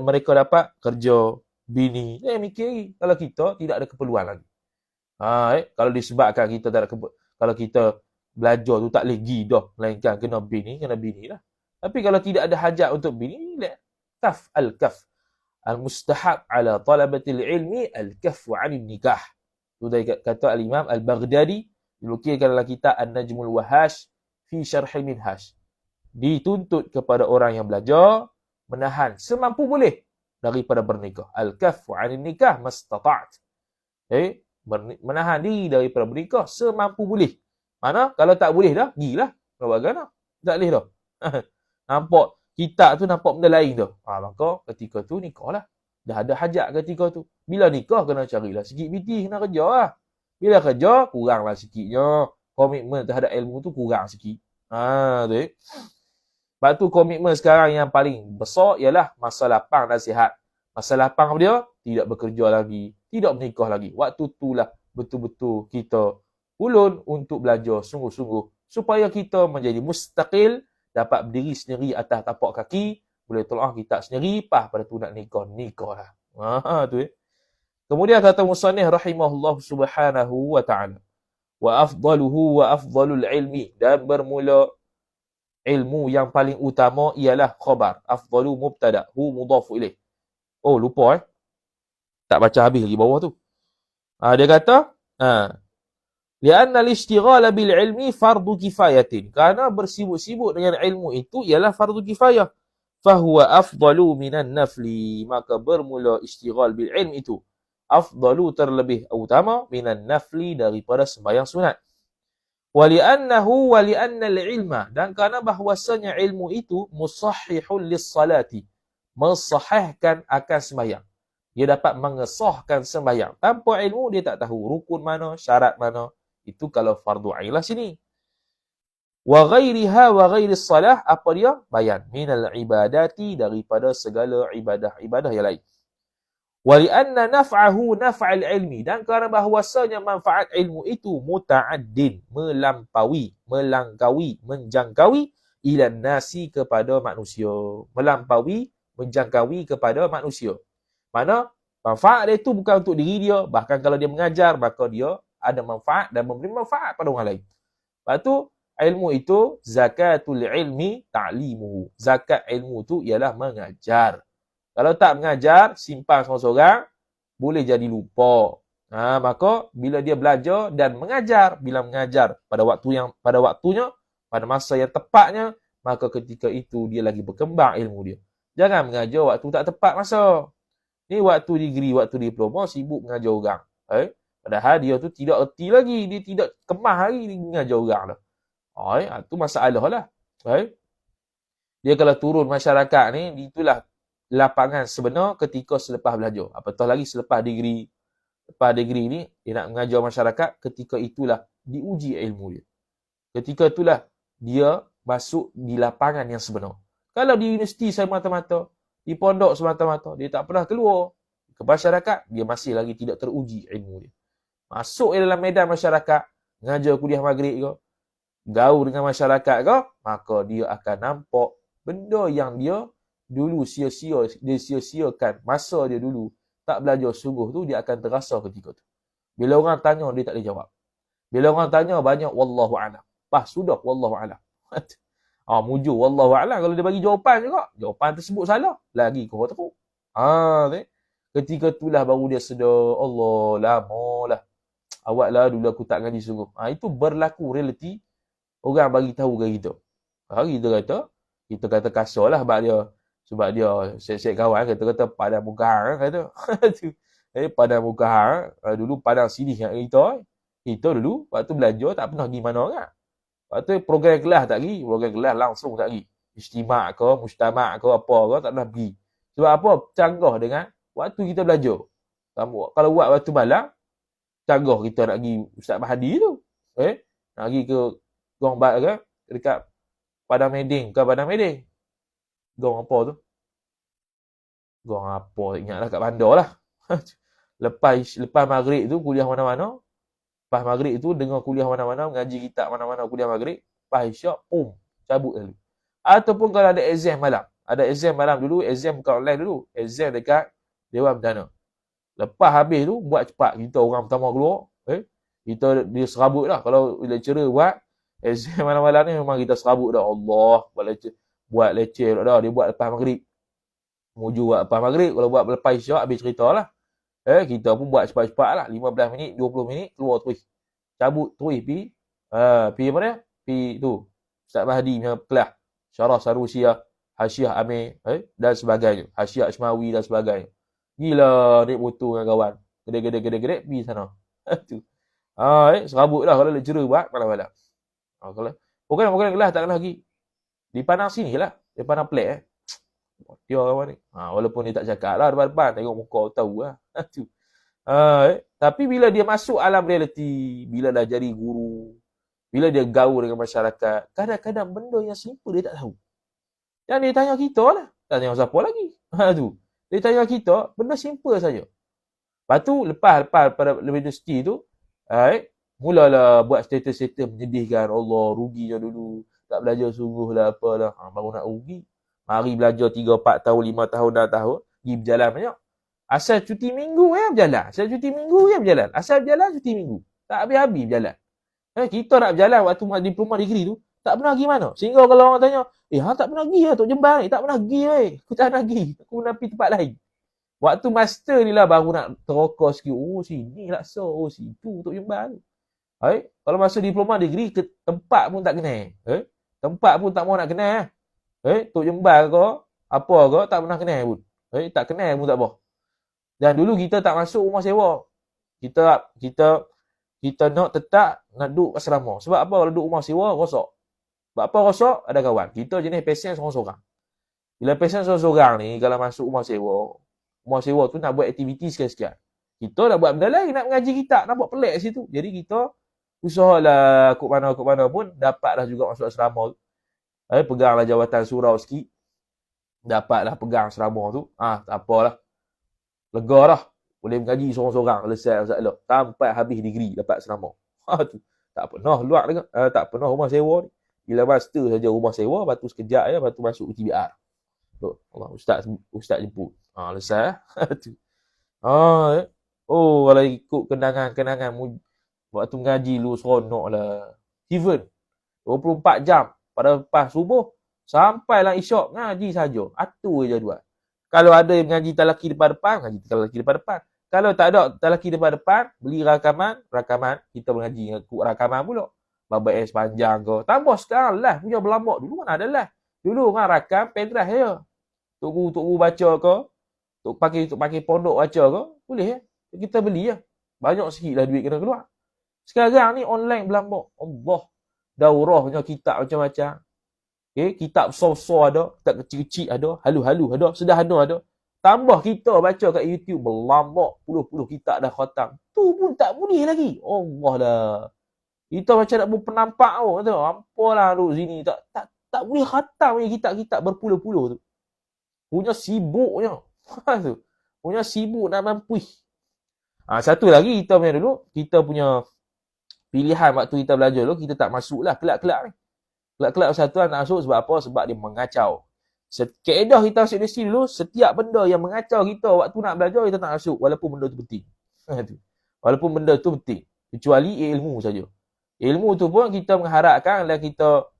mereka dapat, kerja, bini, jangan mikir lagi. Kalau kita tidak ada keperluan lagi. Kalau disebabkan kita tak ada kalau kita belajar tu tak boleh pergi dah, melainkan kena bini lah. Tapi kalau tidak ada hajat untuk bini, kaf al-kaf. Al-mustahab ala talabatil ilmi al-kafu 'anil nikah. Itu dari kata al-Imam Al-Baghdadi dilukirkan dalam kitab An-Najmul Wahash fi Syarh Minhaj. Dituntut kepada orang yang belajar menahan semampu boleh daripada bernikah. Al-kafu 'anil nikah mastata'at. Menahan diri daripada bernikah semampu boleh. Mana kalau tak boleh dah, gilah. Bagaimana? Tak boleh dah. Nampak kitab tu nampak benda lain dah. Maka ketika tu nikahlah. Dah ada hajat ketika tu. Bila nikah kena carilah sikit biti, kena kerja lah. Bila kerja, kuranglah sikitnya. Komitmen terhadap ilmu tu kurang sikit. Tu. Sebab tu komitmen sekarang yang paling besar ialah masa lapang dan sihat. Masa lapang dia, tidak bekerja lagi. Tidak menikah lagi. Waktu itulah betul-betul kita ulun untuk belajar sungguh-sungguh. Supaya kita menjadi mustaqil, dapat berdiri sendiri atas tapak kaki, boleh tolong kita sendiri, pada tu nak nikah lah. Tu. Kemudian kata musannif rahimahullah subhanahu wa ta'ala. Wa afdaluhu wa afdalul ilmi. Dan bermula ilmu yang paling utama ialah khabar. Afdalu mubtada. Hu mudafu ilaih. Lupa tak baca habis lagi bawah tu. Dia kata, li'anna al-ishtighala bil ilmi fardu kifayatin. Kerana bersibuk-sibuk dengan ilmu itu ialah fardu kifayah. Fahuwa afdalu minan nafli. Maka bermula ishtighal bil ilm itu afdalu terlebih utama minan nafli daripada sembahyang sunat. Wali'annahu wali'annal ilma. Dan kerana bahwasanya ilmu itu musahhihul lis-salati. Mensahihkan akan sembahyang. Dia dapat mengesahkan sembahyang. Tanpa ilmu dia tak tahu rukun mana, syarat mana. Itu kalau fardu ain lah sini. Wa ghairiha wa ghairis salah, apa dia? Bayan. Minal ibadati, daripada segala ibadah-ibadah yang lain. Wa li'anna naf'ahu naf'al ilmi. Dan kerana bahwasanya manfaat ilmu itu muta'addin, melampaui, melangkaui, menjangkaui ilan nasi kepada manusia. Melampaui, menjangkaui kepada manusia. Mana manfaat dia itu bukan untuk diri dia. Bahkan kalau dia mengajar, maka dia ada manfaat dan memberi manfaat pada orang lain. Lepas tu, ilmu itu, zakatul ilmi ta'limuhu. Zakat ilmu tu ialah mengajar. Kalau tak mengajar, simpan seorang-seorang, boleh jadi lupa. Maka bila dia belajar dan mengajar, bila mengajar pada waktunya, pada masa yang tepatnya, maka ketika itu dia lagi berkembang ilmu dia. Jangan mengajar waktu tak tepat masa. Ni waktu degree, waktu diploma, sibuk mengajar orang. Padahal dia tu tidak erti lagi, dia tidak kemah lagi dia mengajar orang dah. Itu masalah lah. Dia kalau turun masyarakat ni, itulah lapangan sebenar ketika selepas belajar. Apatah lagi selepas degree. Lepas degree ni, dia nak mengajar masyarakat, ketika itulah diuji ilmu dia. Ketika itulah dia masuk di lapangan yang sebenar. Kalau di universiti semata-mata, di pondok semata-mata, dia tak pernah keluar ke masyarakat, dia masih lagi tidak teruji ilmu dia. Masuk dalam medan masyarakat, mengajar kuliah maghrib ke, gaul dengan masyarakat ke, maka dia akan nampak benda yang dia dulu sia-siakan masa dia dulu tak belajar sungguh tu, dia akan terasa ketika tu. Bila orang tanya, dia tak boleh jawab. Bila orang tanya, banyak wallahu a'lam. Sudah wallahu a'lam. Mujur wallahu a'lam. Kalau dia bagi jawapan juga, jawapan tersebut salah, lagi kau teruk. Ketika itulah baru dia sedar, Allah, lamalah. Awak lah dulu aku tak ngaji sungguh. Itu berlaku realiti. Orang bagi tahu ke kita. Kita kata kasar lah sebab dia set-set kawan, kata padang muka hang, kata. Padang muka hang, dulu padang sini yang kita dulu waktu belajar tak pernah pergi mana orang. Waktu program kelas tak pergi, program kelas langsung tak pergi. Istimak ke, mustamak ke, apa ke, tak pernah pergi. Sebab apa? Canggah dengan waktu kita belajar. Kalau buat waktu malam, canggah kita nak pergi Ustaz Mahdi tu. Nak pergi ke Gong Bat ke, dekat Padang Meding, ke Padang Meding. Gong apa tu? Gong apa? Ingatlah kat bandar lah. Lepas maghrib tu kuliah mana-mana. Lepas maghrib tu dengar kuliah mana-mana, mengaji kitab mana-mana kuliah maghrib. Lepas isyak, cabut lalu. Ataupun kalau ada exam malam. Ada exam malam dulu, exam bukan online dulu. Exam dekat Dewan Perdana. Lepas habis tu, buat cepat. Kita orang pertama keluar. Dia serabut lah. Kalau lecturer buat exam malam-malam ni, memang kita serabut dah. Allah, buat lecture dah. Dia buat lepas maghrib. Menuju buat lepas maghrib. Kalau buat lepas isyak, habis cerita lah. Kita pun buat cepat-cepat lah. 15 minit, 20 minit, keluar terus. Cabut terus, pergi apa dia? Pergi tu. Ustaz Mahdi punya kelas. Syarah Sarusiah, Hasyiah Amir, dan sebagainya. Hasyiah Asmawi dan sebagainya. Gila, naik motor dengan kawan. Gede-gede, pergi sana. Tu. Serabut lah kalau lecturer buat malam-malam. Program kelas tak kena lagi. Di Panang sini lah. Di Panang Plek. Dia kawan ni. Walaupun dia tak cakap lah depan-depan. Tengok muka tahu lah. Tu. Tapi bila dia masuk alam realiti, bila dah jadi guru, bila dia gaul dengan masyarakat, kadang-kadang benda yang simple dia tak tahu. Yang dia tanya kita lah. Tak tanya siapa lagi. Tu. Dia tanya kita, benda simple saja. Lepas tu, lepas pada universiti tu, mulalah buat status-status menyedihkan. Allah, ruginya dulu. Tak belajar sungguh lah, apalah. Baru nak rugi. Mari belajar 3, 4 tahun, 5 tahun, 6 tahun. Pergi berjalan banyak. Asal cuti minggu berjalan. Asal berjalan cuti minggu. Tak habis-habis berjalan. Kita nak berjalan waktu diploma degree tu, tak pernah pergi mana. Sehingga kalau orang tanya, hang tak pernah pergi lah Tok Jembal ni. Tak pernah pergi Aku tak nak pergi. Aku nak pergi tempat lain. Waktu master ni lah baru nak teroka sikit. Sini laksa. Situ Tok Jembal. Kalau masa diploma degree, tempat pun tak kenal. Tempat pun tak mau nak kenal. Tok Jembal ke, apa ke, tak pernah kenal pun. Tak kenal pun tak apa. Dan dulu kita tak masuk rumah sewa. Kita nak tetap nak duduk asrama. Sebab apa? Kalau duduk rumah sewa, rosak. Sebab apa rosak? Ada kawan. Kita jenis pesen seorang-seorang. Bila pesen seorang-seorang ni, kalau masuk rumah sewa tu nak buat aktiviti sekian-sekian. Kita nak buat benda lain, nak mengaji kitab, nak buat pelik kat situ. Jadi kita usahalah kok mana pun, dapatlah juga masuk asrama tu. Peganglah jawatan surau sikit. Dapatlah pegang asrama tu. Tak apalah. Lega dah. Boleh mengaji seorang-seorang. Selesai masalah. Sampai habis degree dapat asrama. Tu. Tak pernah luar dengan. Tak pernah rumah sewa ni. Bila master saja rumah sewa, lepas tu sekejap je, lepas tu masuk UTBR. Allah, Ustaz jemput. Selesai. Tu. Kalau ikut kenangan Waktu mengaji lu seronok lah. Heaven. 24 jam. Pada lepas subuh, sampailah isyak, ngaji saja. Atur je jadual. Kalau ada yang mengaji talaki depan-depan, ngaji talaki depan-depan. Kalau tak ada talaki depan-depan, beli rakaman, kita mengaji ikut rakaman pula. Babak yang sepanjang ke. Tambah sekarang live punya berlambak. Dulu mana ada live. Dulu kan rakam pendrive je. Tok guru baca ke, tok pakai pondok baca ke, boleh ya. Kita beli ya. Banyak sikit lah duit kena keluar. Sekarang ni online berlambak. Allah. Daurahnya kitab macam-macam. Okay, kitab besar-besar ada, kitab kecil-kecil ada, halu-halu ada, sederhana ada. Tambah kita baca kat YouTube berlambak puluh-puluh kitab dah khatam. Tu pun tak boleh lagi. Allah dah. Kita macam nak berpenampak tu. Kata, apalah duk sini tak boleh khatam ni kitab-kitab berpuluh-puluh tu. Punya sibuknya. Tu. Punya sibuk nak mampu. Satu lagi kita punya dulu, kita punya pilihan waktu kita belajar dulu, kita tak masuk lah kelab-kelab ni. Kelab-kelab persatuan tak masuk sebab apa? Sebab dia mengacau. Kaedah kita masuk universiti dulu, setiap benda yang mengacau kita waktu nak belajar, kita tak masuk. Walaupun benda tu penting. Walaupun benda tu penting. Kecuali ilmu saja. Ilmu tu pun kita mengharapkan dan kita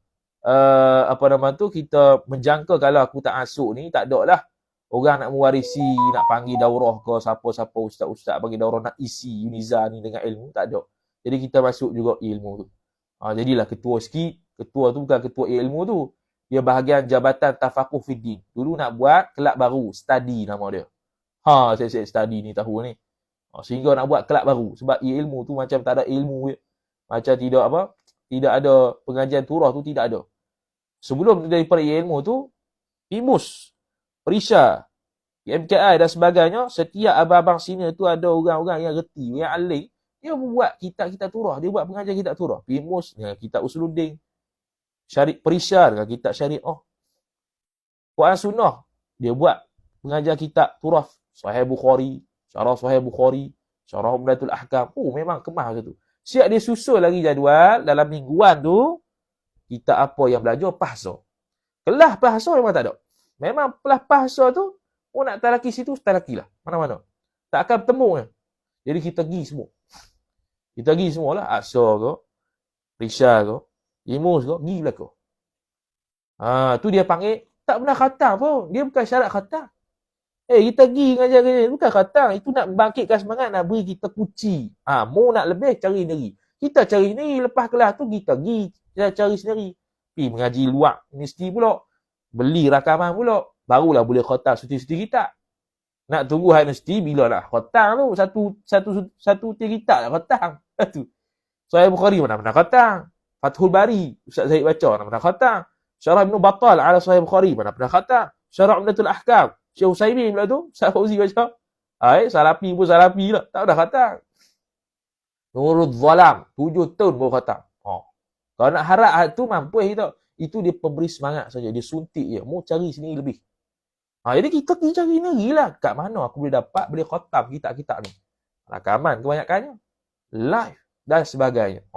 kita menjangka kalau aku tak masuk ni, tak ada lah. Orang nak mewarisi, nak panggil daurah ke, siapa-siapa ustaz-ustaz panggil daurah nak isi Uniza ni dengan ilmu, tak ada. Jadi kita masuk juga ilmu tu. Jadilah ketua sikit. Ketua tu bukan ketua ilmu tu. Dia bahagian Jabatan Tafaquh Fiddin. Dulu nak buat kelab baru. Study nama dia. Saya study ni tahun ni. Sehingga nak buat kelab baru. Sebab ilmu tu macam tak ada ilmu. Macam tidak ada pengajian turah tu tidak ada. Sebelum daripada ilmu tu, Imus, Perisha, MKI dan sebagainya, setiap abang-abang sini tu ada orang-orang yang reti, yang alim. Dia buat kitab-kitab turah. Dia buat pengajian kitab turah. Imus, kitab Usuluddin. Perisha dengan kitab syariah. Quran Sunnah, dia buat pengajian kitab turah. Sahih Bukhari, Syarah Sahih Bukhari, Syarah Umdatul Ahkam. Memang kemas macam tu. Siap dia susul lagi jadual dalam mingguan tu, kita apa yang belajar bahasa. Kelas bahasa memang tak ada. Memang kelas bahasa tu, nak talaki situ, talaki lah. Mana-mana. Tak akan bertemu kan. Jadi kita pergi semua. Kita pergi semualah. Aksa ke, Risha ke, Imus ke, pergi belakang. Tu dia panggil, tak pernah khatam pun. Dia bukan syarat khatam. Kita pergi ngajar-ngajar. Bukan khatam. Itu nak membangkitkan semangat, nak beri kita kunci. Mau nak lebih, cari sendiri. Kita cari sendiri. Lepas kelas tu, kita pergi. Kita cari sendiri. Pergi mengaji luar universiti pula. Beli rakaman pula. Barulah boleh khatam suti-suti kitab. Nak tunggu hari universiti, bila nak khatam tu. Satu kitab nak khatam. Sahih Bukhari mana pernah khatam. Fathul Bari, Ustaz Zahid baca, mana pernah khatam. Syarah Ibn Battal ala Sahih Bukhari, mana pernah khatam. Syarah Umdatul Ahkam, Syekh Utsaimin pula tu, Ustaz Fauzi baca. Salafi pun salafi lah, tak dah khatam. Nurul Zalam, 7 tahun baru khatam. Kalau nak harap tu mampu kita. Itu dia pemberi semangat saja, dia suntik je. Mau cari sini lebih. Jadi kita pergi cari sendiri lah. Kat mana aku boleh dapat, boleh khatam kitab-kitab ni. Rakaman kebanyakannya. Live dan sebagainya.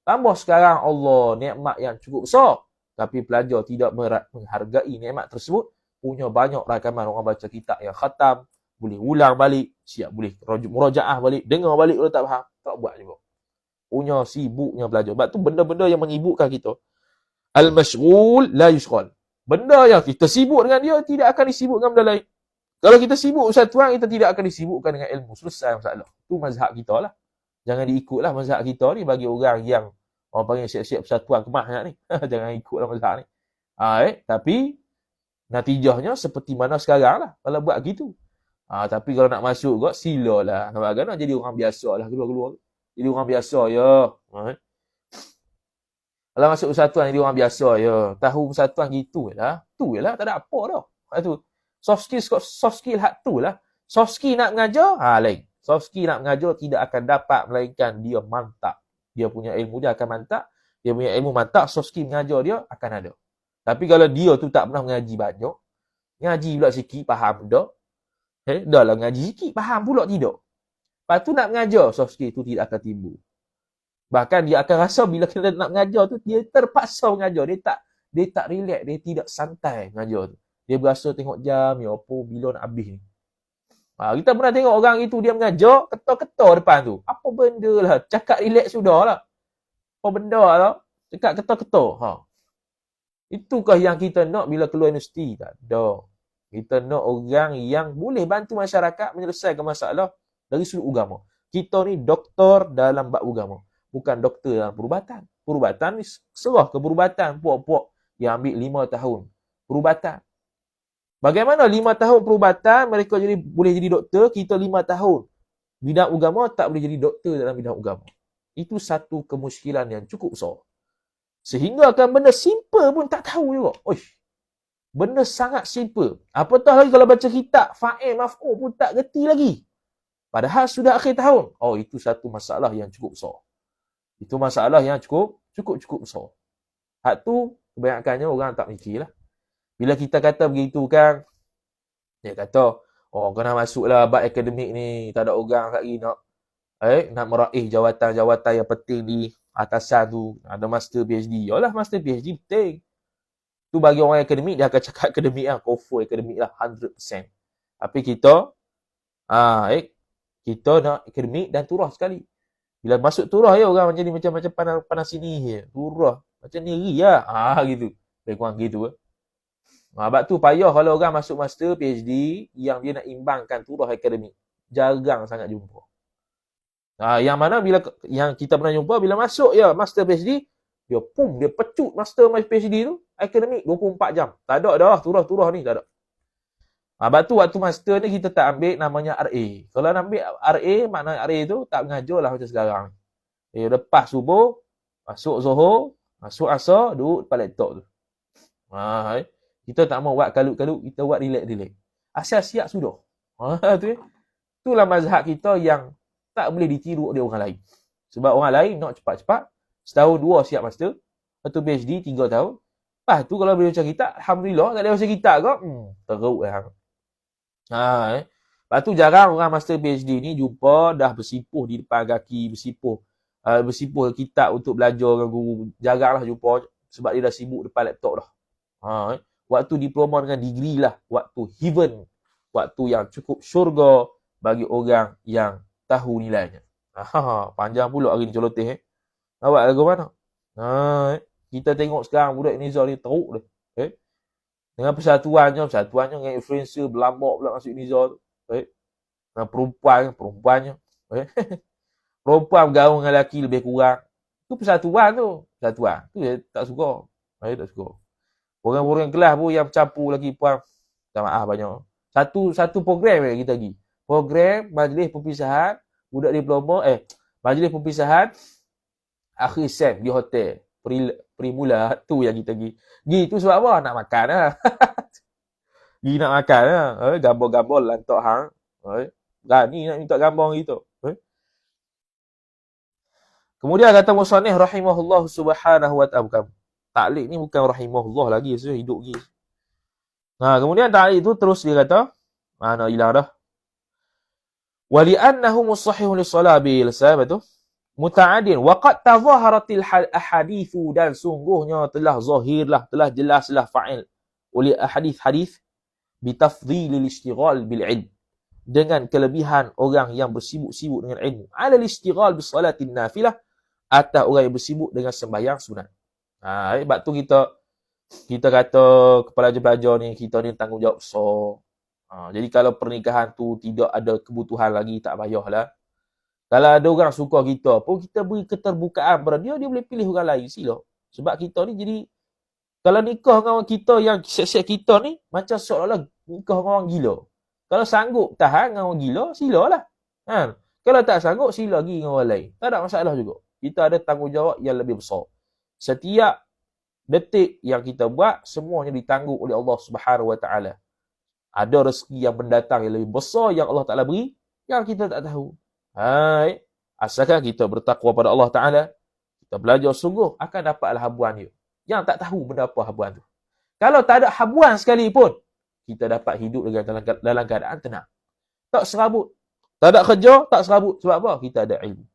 Tambah sekarang Allah nikmat yang cukup besar. Tapi pelajar tidak menghargai nikmat tersebut. Punya banyak rakaman orang baca kitab yang khatam. Boleh ulang balik. Siap boleh murajaah balik. Dengar balik kalau tak faham. Tak buat juga. Punya sibuknya belajar. Sebab tu benda-benda yang menyibukkan kita. Al-mashghul la yushghal. Benda yang kita sibuk dengan dia tidak akan disibukkan benda lain. Kalau kita sibuk satu orang, kita tidak akan disibukkan dengan ilmu. Selesai masalah. Itu mazhab kita lah. Jangan diikutlah mazhab kita ni bagi orang yang orang panggil siap-siap persatuan kemah ni. Jangan ikutlah mazhab ni. Tapi natijahnya seperti mana sekarang lah. Kalau buat gitu. Tapi kalau nak masuk kot, silalah. Nak jadi orang biasa lah. Keluar-keluar. Jadi orang biasa ya. Kalau masuk persatuan jadi orang biasa ya. Tahu persatuan gitu lah. Tu lah. Tak ada apa dah. Itu. Soft skill hak tu lah. Soft skill nak mengajar, lain. Soft skill nak mengajar tidak akan dapat melainkan dia mantap. Dia punya ilmu dia akan mantap. Dia punya ilmu mantap, soft skill mengajar dia akan ada. Tapi kalau dia tu tak pernah mengaji banyak, ngaji pula sikit, faham dah. Dah lah mengaji sikit, faham pula tidak. Lepas tu nak mengajar, soft skill tu tidak akan timbul. Bahkan dia akan rasa bila kita nak mengajar tu, dia terpaksa mengajar. Dia tak relax, dia tidak santai mengajar tu. Dia berasa tengok jam, ya apa, bila nak habis ni. Kita pernah tengok orang itu dia mengajar, ketar-ketar depan tu. Apa benda lah? Cakap relax sudah lah. Apa benda lah? Cakap ketar-ketar. Itukah yang kita nak bila keluar universiti? Tak ada. Kita nak orang yang boleh bantu masyarakat menyelesaikan masalah dari sudut agama. Kita ni doktor dalam bab agama. Bukan doktor dalam perubatan. Perubatan ni serah ke perubatan. Puak-puak yang ambil 5 tahun. Perubatan. Bagaimana 5 tahun perubatan mereka boleh jadi doktor, kita 5 tahun bidang agama tak boleh jadi doktor dalam bidang agama. Itu satu kemusykilan yang cukup besar. Sehingga kan benda simple pun tak tahu juga. Oish. Benda sangat simple. Apatah lagi kalau baca kitab, fa'il, maf'ul pun tak gerti lagi. Padahal sudah akhir tahun. Itu satu masalah yang cukup besar. Itu masalah yang cukup besar. Hak tu, kebanyakannya orang tak mikir lah. Bila kita kata begitu kan, dia kata, kena masuklah bab akademik ni. Tak ada orang lagi nak meraih jawatan-jawatan yang penting di atasan tu. Ada master PhD. Yalah, master PhD penting. Tu bagi orang akademik, dia akan cakap akademik lah. Kofo akademik lah, 100%. Tapi kita nak akademik dan turah sekali. Bila masuk turah ya, orang macam panas sini je. Turah. Macam ni lah. Gitu. Lebih kurang gitu. Sebab tu payah kalau orang masuk master PhD yang dia nak imbangkan turah akademik. Jarang sangat jumpa. Yang mana yang kita pernah jumpa, bila masuk ya master PhD, dia pecut master PhD tu, akademik 24 jam. Tak ada dah turah-turah ni, tak ada. Sebab tu waktu master ni kita tak ambil namanya RA. Kalau nak ambil RA, makna RA tu tak mengajar lah macam sekarang. Lepas subuh, masuk Zohor, masuk Asar, duduk depan laptop tu. Kita tak mau buat kalut-kalut, kita buat relax-relax. Asal siap sudah. Itulah mazhab kita yang tak boleh ditiru oleh orang lain. Sebab orang lain nak cepat-cepat, setahun 2 siap master, satu PhD 3 tahun. Lepas tu kalau boleh baca kitab, alhamdulillah, tak boleh baca kitab ke? Teruk lah. Lepas tu jarang orang master PhD ni jumpa dah bersipuh di depan kaki, bersipuh kitab untuk belajar dengan guru. Jaranglah jumpa sebab dia dah sibuk depan laptop dah. Waktu diploma dengan degree lah, waktu heaven, waktu yang cukup syurga bagi orang yang tahu nilainya. Panjang pula hari ni celoteh. Awak lagu mana? Kita tengok sekarang budak Indonesia ni teruk dah. Dengan persatuannya dengan influencer berlambak pula masuk Indonesia tu. Dengan perempuannya. Perempuan bergaul dengan lelaki lebih kurang. Tu persatuan tu. Persatuan. Tu dia tak suka. Tak suka. Orang-orang kelas pun yang campur lagi puan. Tak maaf banyak. Satu program kita pergi. Program majlis perpisahan budak diploma majlis perpisahan akhir sem di hotel Primula tu yang kita pergi. Tu sebab apa? Nak makan lah. Nak makan lah. Gambar-gambar lantak hang. Berani nak minta gambar gitu. Kemudian kata musannif rahimahullah subhanahu wa ta'ala. Ta'liq ni bukan rahimahullah lagi, hidup lagi. Kemudian ta'liq tu terus dia kata, nak hilang dah. Wali'annahu musahihun lis-salah bil sabatu muta'adin wa qad tadhaharatil ahadithu, dan sungguhnya telah zahirlah, telah jelaslah fa'il oleh hadis-hadis bitafdhilil istighal bil ilm, dengan kelebihan orang yang bersibuk-sibuk dengan ilmu, ala istighal bis salatin nafilah, atas orang yang bersibuk dengan sembahyang sunat. Sebab tu kita kata pelajar-pelajar ni, kita ni tanggungjawab besar. Jadi kalau pernikahan tu tidak ada kebutuhan lagi, tak payahlah. Kalau ada orang suka kita pun, kita beri keterbukaan pada dia boleh pilih orang lain, sila. Sebab kita ni jadi, kalau nikah dengan kita yang set-set kita ni, macam seolah-olah nikah dengan orang gila. Kalau sanggup tahan dengan orang gila, silalah. Kalau tak sanggup, sila lagi dengan orang lain. Tak ada masalah juga. Kita ada tanggungjawab yang lebih besar. Setiap detik yang kita buat, semuanya ditanggung oleh Allah Subhanahu Wa Taala. Ada rezeki yang mendatang yang lebih besar yang Allah Ta'ala beri, yang kita tak tahu. Asalkan kita bertakwa pada Allah Ta'ala, kita belajar sungguh, akan dapatlah habuan dia. Yang tak tahu benda apa habuan tu. Kalau tak ada habuan sekalipun, kita dapat hidup dalam keadaan tenang. Tak serabut. Tak ada kerja, tak serabut. Sebab apa? Kita ada ilmu.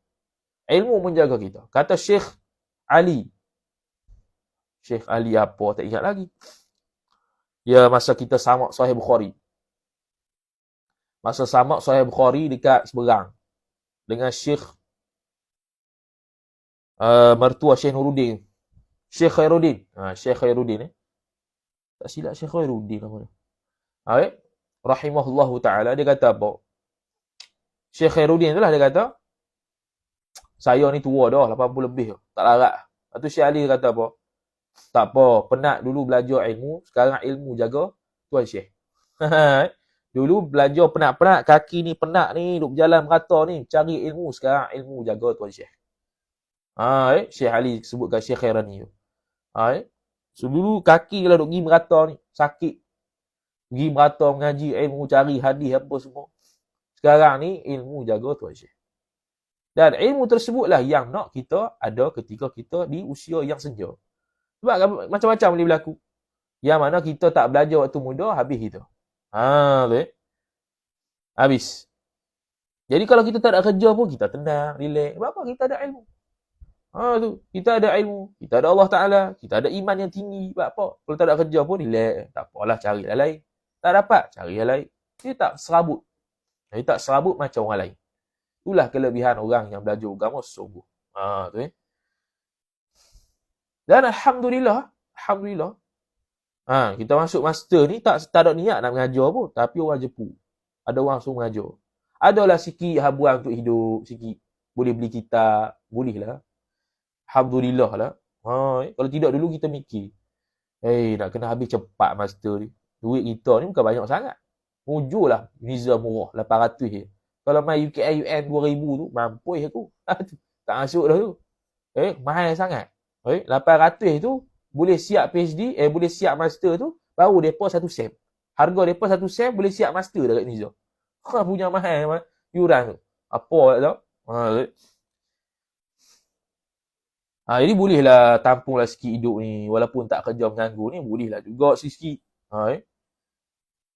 Ilmu menjaga kita. Kata Syekh Ali. Syekh Ali apa? Tak ingat lagi. Ya, masa kita sama Sahih Bukhari. Masa samak Sahih Bukhari dekat seberang. Dengan Syekh mertua Syekh Nuruddin. Syekh Khairuddin. Syekh Khairuddin. Tak silap Syekh Khairuddin nama dia. Baik. Rahimahullahu ta'ala. Dia kata apa? Syekh Khairuddin tu lah dia kata, saya ni tua dah, 80 lebih. Tak larat. Lepas tu Syekh Ali kata apa? Tak apa, penat dulu belajar ilmu, sekarang ilmu jaga Tuan Syekh. Dulu belajar penat-penat, kaki ni penat ni, duk berjalan merata ni, cari ilmu, sekarang ilmu jaga Tuan Syekh. Syekh Ali sebutkan Syekh Khairani tu. So dulu kaki kalau duk pergi merata ni, sakit. Pergi merata mengaji ilmu, cari hadis apa semua. Sekarang ni ilmu jaga Tuan Syekh. Dan ilmu tersebutlah yang nak kita ada ketika kita di usia yang senja. Sebab macam-macam boleh berlaku. Yang mana kita tak belajar waktu muda, habis kita. Habis. Jadi kalau kita tak ada kerja pun, kita tenang, relax. Sebab apa? Kita ada ilmu. Tu. Kita ada ilmu. Kita ada Allah Ta'ala. Kita ada iman yang tinggi. Sebab apa? Kalau tak ada kerja pun, relax. Tak apalah, cari yang lain. Tak dapat, cari yang lain. Dia tak serabut. Dia tak serabut macam orang lain. Itulah kelebihan orang yang belajar agama sungguh. Tu. Dan Alhamdulillah, kita masuk master ni tak ada niat nak mengajar pun, tapi orang jepu. Ada orang suruh mengajar. Adalah sikit habuan untuk hidup, sikit boleh beli kitab, bolehlah. Alhamdulillah lah. Kalau tidak dulu kita mikir, nak kena habis cepat master ni. Duit kita ni bukan banyak sangat. Mujurlah visa murah 800 je. Kalau main UKIUM 2000 tu, mampus aku. Tak masuk dah tu. Mahal sangat. 800 tu, boleh siap PhD, boleh siap master tu, baru depa 1 sem. Harga depa 1 sem, boleh siap master dekat Indonesia. Punya mahal yuran tu. Apa tak tahu. Jadi bolehlah tampunglah sikit hidup ni. Walaupun tak kerja mengganggu ni, bolehlah juga sikit.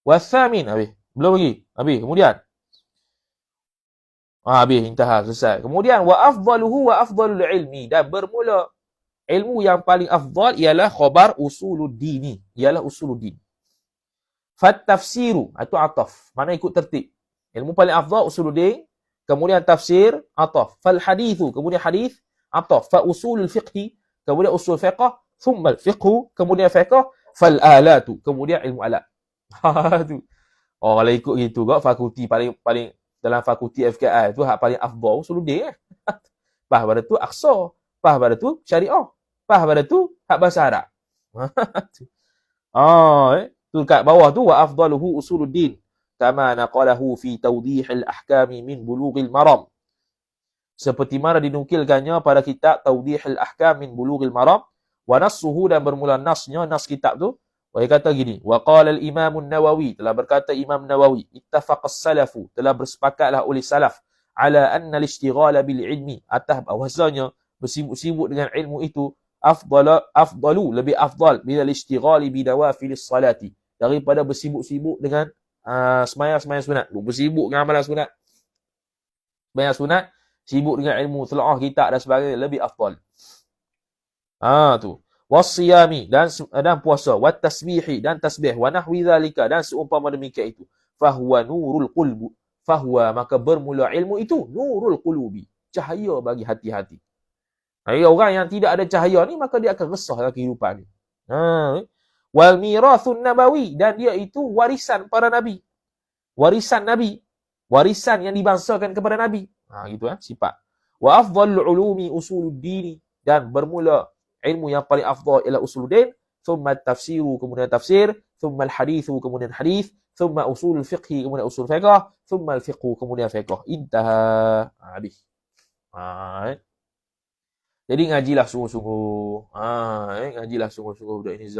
Wasamin, habis. Belum lagi. Habis. Kemudian. Habis. Intah. Selesai. Kemudian, wa afdaluhu wa afdalul ilmi. Dan bermula ilmu yang paling afdal ialah khabar usuluddini. Ialah usuluddin. Fattafsiru. Itu ataf. Mana ikut tertib. Ilmu paling afdal usuluddin. Kemudian tafsir, ataf. Fal hadithu. Kemudian hadith, ataf. Fa usulul fiqhi. Kemudian usul fiqh. Thumma al-fiqhu. Kemudian fiqh. Fal alatu. Kemudian ilmu alat. Tu. Kalau ikut gitu kok fakulti paling dalam fakulti FKI tu hak paling afdal usuluddin. Lepas pada tu aqsa, lepas pada tu syariah, lepas pada tu hak bahasa Arab. Tu kat bawah tu wa afdaluhu usuluddin kama naqalahu fi tawdihil ahkami min bulughil maram. Seperti mana dinukilkannya pada kitab Tawdihil Ahkam min Bulughil Maram, wa nassuhu, dan bermula nasnya, nas kitab tu. Dia kata gini, wa qala al-Imam an-Nawawi, telah berkata Imam Nawawi, ittafaqas salafu, telah bersepakatlah oleh salaf, ala anna al-ishtighala bil ilmi, atas bahwasanya bersibuk-sibuk dengan ilmu itu afdalu, lebih afdal bila al-ishtighali bi nawafilis salati, daripada bersibuk-sibuk dengan sembahyang sunat. Bersibuk dengan amalan sunat, sembahyang sunat, sibuk dengan ilmu telaah kitab dan sebagainya, lebih afdal. Tu. Wasiyami, dan puasa, wat tasbihi, dan tasbih, wa nahwi zalika, dan seumpama demikian itu. Fahuwa nurul qulbu, fahuwa, maka bermula ilmu itu nurul qulubi, cahaya bagi hati-hati. Orang yang tidak ada cahaya ni, maka dia akan resah dalam kehidupan ni. Wal mirathun nabawi, dan dia itu warisan para nabi. Warisan nabi, warisan yang dibangsakan kepada nabi. Gitu sifat. Wa afdhalul ulumi usuluddin, dan bermula ilmu yang paling afdal ialah usuluddin, thumma tafsiru, kemudian tafsir, thumma al-hadithu, kemudian hadith, thumma usulul fiqhi, kemudian usul fiqh, thumma al-fiqhu, kemudian fiqh. Intaha. Habis. Jadi ngajilah sungguh-sungguh. Ngajilah sungguh-sungguh budak ini.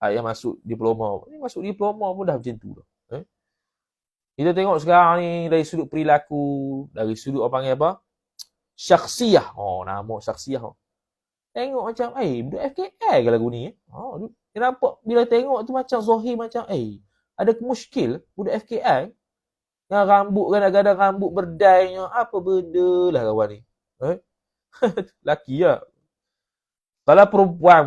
Yang masuk diploma. Ini masuk diploma pun dah macam tu dah. Kita tengok sekarang ni dari sudut perilaku, dari sudut apa panggil apa? Syakhsiyah. Nama syakhsiyah. Tengok macam, budak FKI ke lagu ni? Dia nampak, bila tengok tu macam Zohir macam, ada muskil budak FKI. Yang rambut, kadang-kadang rambut berdainya, apa benda lah kawan ni. Laki lah. Kalau perempuan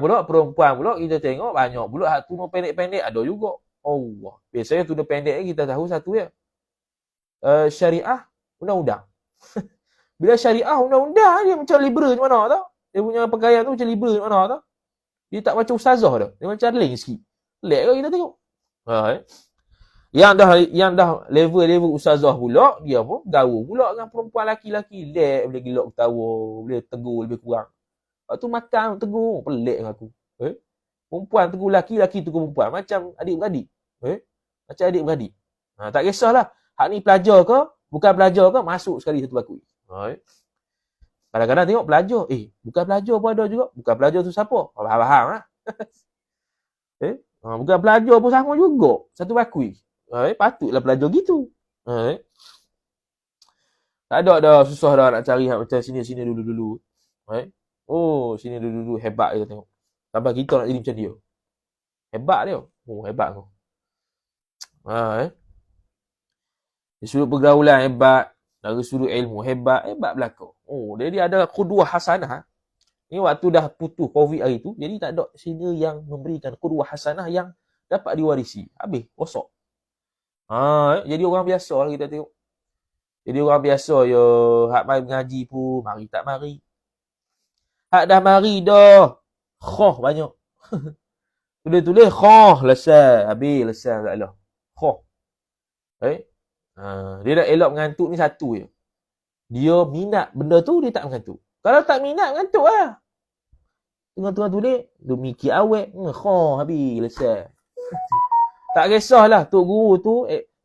pula, kita tengok banyak pula hak tudung pendek-pendek ada juga. Allah. Biasanya tudung pendek ni kita tahu satu ya. syariah, undang-undang. Bila syariah, undang-undang, dia macam liberal macam mana tau. Dia punya pakaian tu macam liberal macam mana tau. Dia tak macam ustazah dah. Dia macam leng sikit. Lek ke kita tengok. Yang dah level ustazah pula, dia pun gaul pula dengan perempuan laki-laki. Lek boleh gelak ketawa, boleh tegur lebih kurang. Lepas tu makan tegur, pelik dengan aku. Perempuan tegur laki, laki tegur perempuan. Macam adik-beradik. Macam adik-beradik. Tak kisahlah. Hak ni pelajar ke, bukan pelajar ke, masuk sekali satu bakul. Kadang-kadang tengok pelajar. Bukan pelajar pun ada juga. Bukan pelajar tu siapa? Faham lah. Bukan pelajar pun sama juga. Satu bakul. Patutlah pelajar gitu. Tak ada dah. Susah dah nak cari macam sini dulu-dulu. Sini dulu-dulu. Hebat kita tengok. Sampai kita nak jadi macam dia. Hebat dia. Hebat kau. Dari sudut pergaulan hebat. Dari sudut ilmu hebat. Hebat belakang. Jadi ada qudwah hasanah. Ni waktu dah putus COVID hari tu. Jadi tak ada sini yang memberikan qudwah hasanah yang dapat diwarisi. Habis. Kosok. Jadi orang biasa lah kita tengok. Jadi orang biasa ya. Hak mari mengaji pun. Mari tak mari. Hak dah mari dah. Khoh banyak. Tulis-tulis khoh. Lesai. Habis lesai tak lah. Khoh. Dia dah elok mengantuk ni satu je. Dia minat benda tu, dia tak mengantuk. Kalau tak minat, mengantuk lah. Tengah-tengah tulis, dia mikir awet. Khoh habis lesai. Tak kisahlah Tok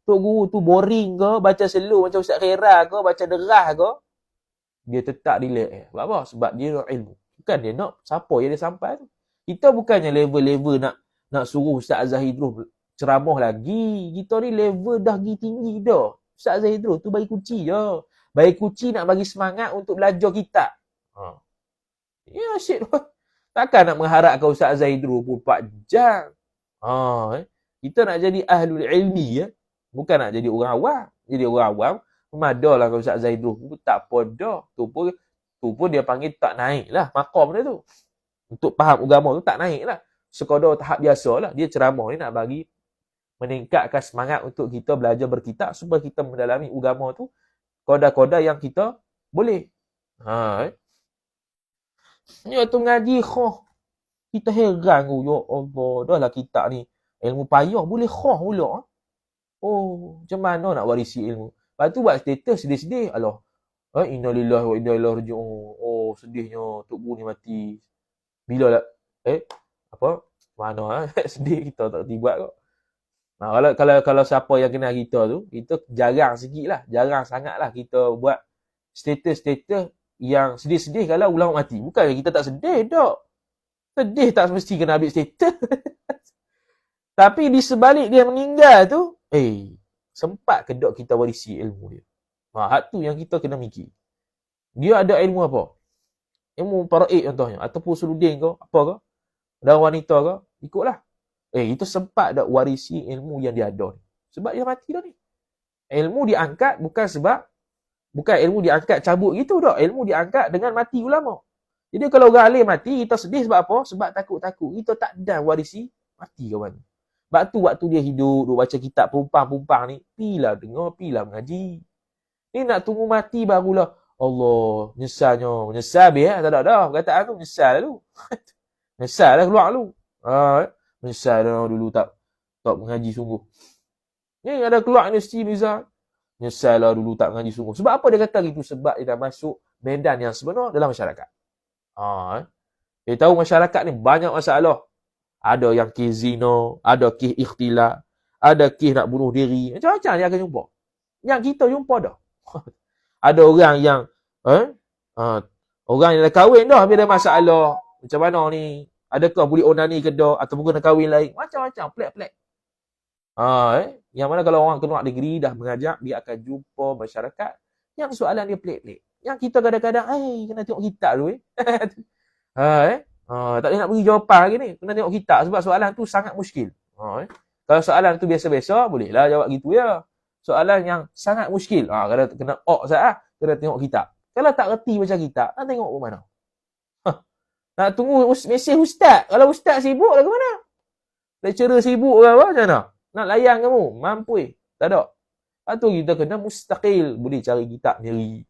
Guru tu boring ke, baca slow macam Ustaz Khairah ke, baca derah ke, dia tetap relax. Sebab apa? Sebab dia nak ilmu. Bukan dia nak siapa yang dia sampai tu. Kita bukannya level-level nak suruh Ustaz Zahidrul ceramah lagi. Kita ni level dah pergi tinggi dah. Ustaz Zahidrul tu bagi kunci je. Bagi kunci nak bagi semangat untuk belajar kitab. Ya asyik. Takkan nak mengharapkan Ustaz Zahidrul pun 4 jam. Kita nak jadi ahlul ilmi ya. Bukan nak jadi orang awam. Jadi orang awam, memadalah kalau Ustaz Zahidrul pun tak apa dah. Tu pun dia panggil tak naik lah maqam dia tu. Untuk faham agama tu tak naik lah. Sekadar tahap biasa lah. Dia ceramah ni nak bagi meningkatkan semangat untuk kita belajar berkitab supaya kita mendalami agama tu koda-koda yang kita boleh. Ni waktu ngaji kita heran ya Allah, dah lah kitab ni ilmu payah boleh pula. Macam mana nak warisi ilmu? Lepas tu buat status sedih-sedih. Allah. Innalillahi wa inna ilaihi raji'un. Sedihnya Tok Guru ni mati. Bila lah? Apa? Mana sedih kita tak reti buat kok. Kalau siapa yang kenal kita tu, kita jarang sikit lah. Jarang sangat lah kita buat status-status yang sedih-sedih kalau ulama mati. Bukan kita tak sedih tak. Sedih tak mesti kena ambil status. Tapi di sebalik dia meninggal tu, sempat ke tak kita warisi ilmu dia? Hak tu yang kita kena mikir. Dia ada ilmu apa? Ilmu paraid contohnya. Ataupun suludin ke, apa ke? Dan wanita ke? Ikutlah. Itu sempat tak warisi ilmu yang dia ada. Sebab dia mati dah ni. Ilmu diangkat bukan ilmu diangkat cabut gitu tak. Ilmu diangkat dengan mati ulama. Jadi kalau orang alim mati, kita sedih sebab apa? Sebab takut-takut. Kita tak ada warisi mati kawan. Sebab tu waktu dia hidup, dia baca kitab pumpang-pumpang ni, pilah dengar, pilah mengaji. Ni nak tunggu mati barulah, Allah, nyesalnya. Menyesal biar, tak ada dah. Perkataan tu, menyesal lalu. Menyesal lah keluar lalu. Menyesal dah dulu tak mengaji sungguh. Ni ada keluar universiti Nizam. Menyesal lah dulu tak mengaji sungguh. Sebab apa dia kata gitu? Sebab dia dah masuk medan yang sebenar dalam masyarakat. Dia tahu masyarakat ni banyak masalah. Ada yang kes zina, ada kes ikhtilaf, ada kes nak bunuh diri. Macam-macam dia akan jumpa. Yang kita jumpa dah. Ada orang yang orang yang dah kahwin dah habis ada masalah. Macam mana ni? Adakah boleh onani ke dah ataupun kena kahwin lain? Macam-macam, pelik-pelik. Yang mana kalau orang keluar negeri dah mengajak, dia akan jumpa masyarakat yang soalan dia pelik-pelik. Yang kita kadang-kadang, kena tengok kitab dulu tak boleh nak beri jawapan lagi ni. Kena tengok kitab sebab soalan tu sangat muskil. Kalau soalan tu biasa-biasa, bolehlah jawab gitu ya. Soalan yang sangat muskil. Kalau kena kena tengok kitab. Kalau tak reti macam kitab, nak tengok ke mana? Nak tunggu mesej ustaz. Kalau ustaz sibuk lah ke mana? Lecturer sibuk ke apa? Macam mana? Nak layan kamu? Mampu Tak ada. Lepas tu kita kena mustaqil. Boleh cari kitab sendiri.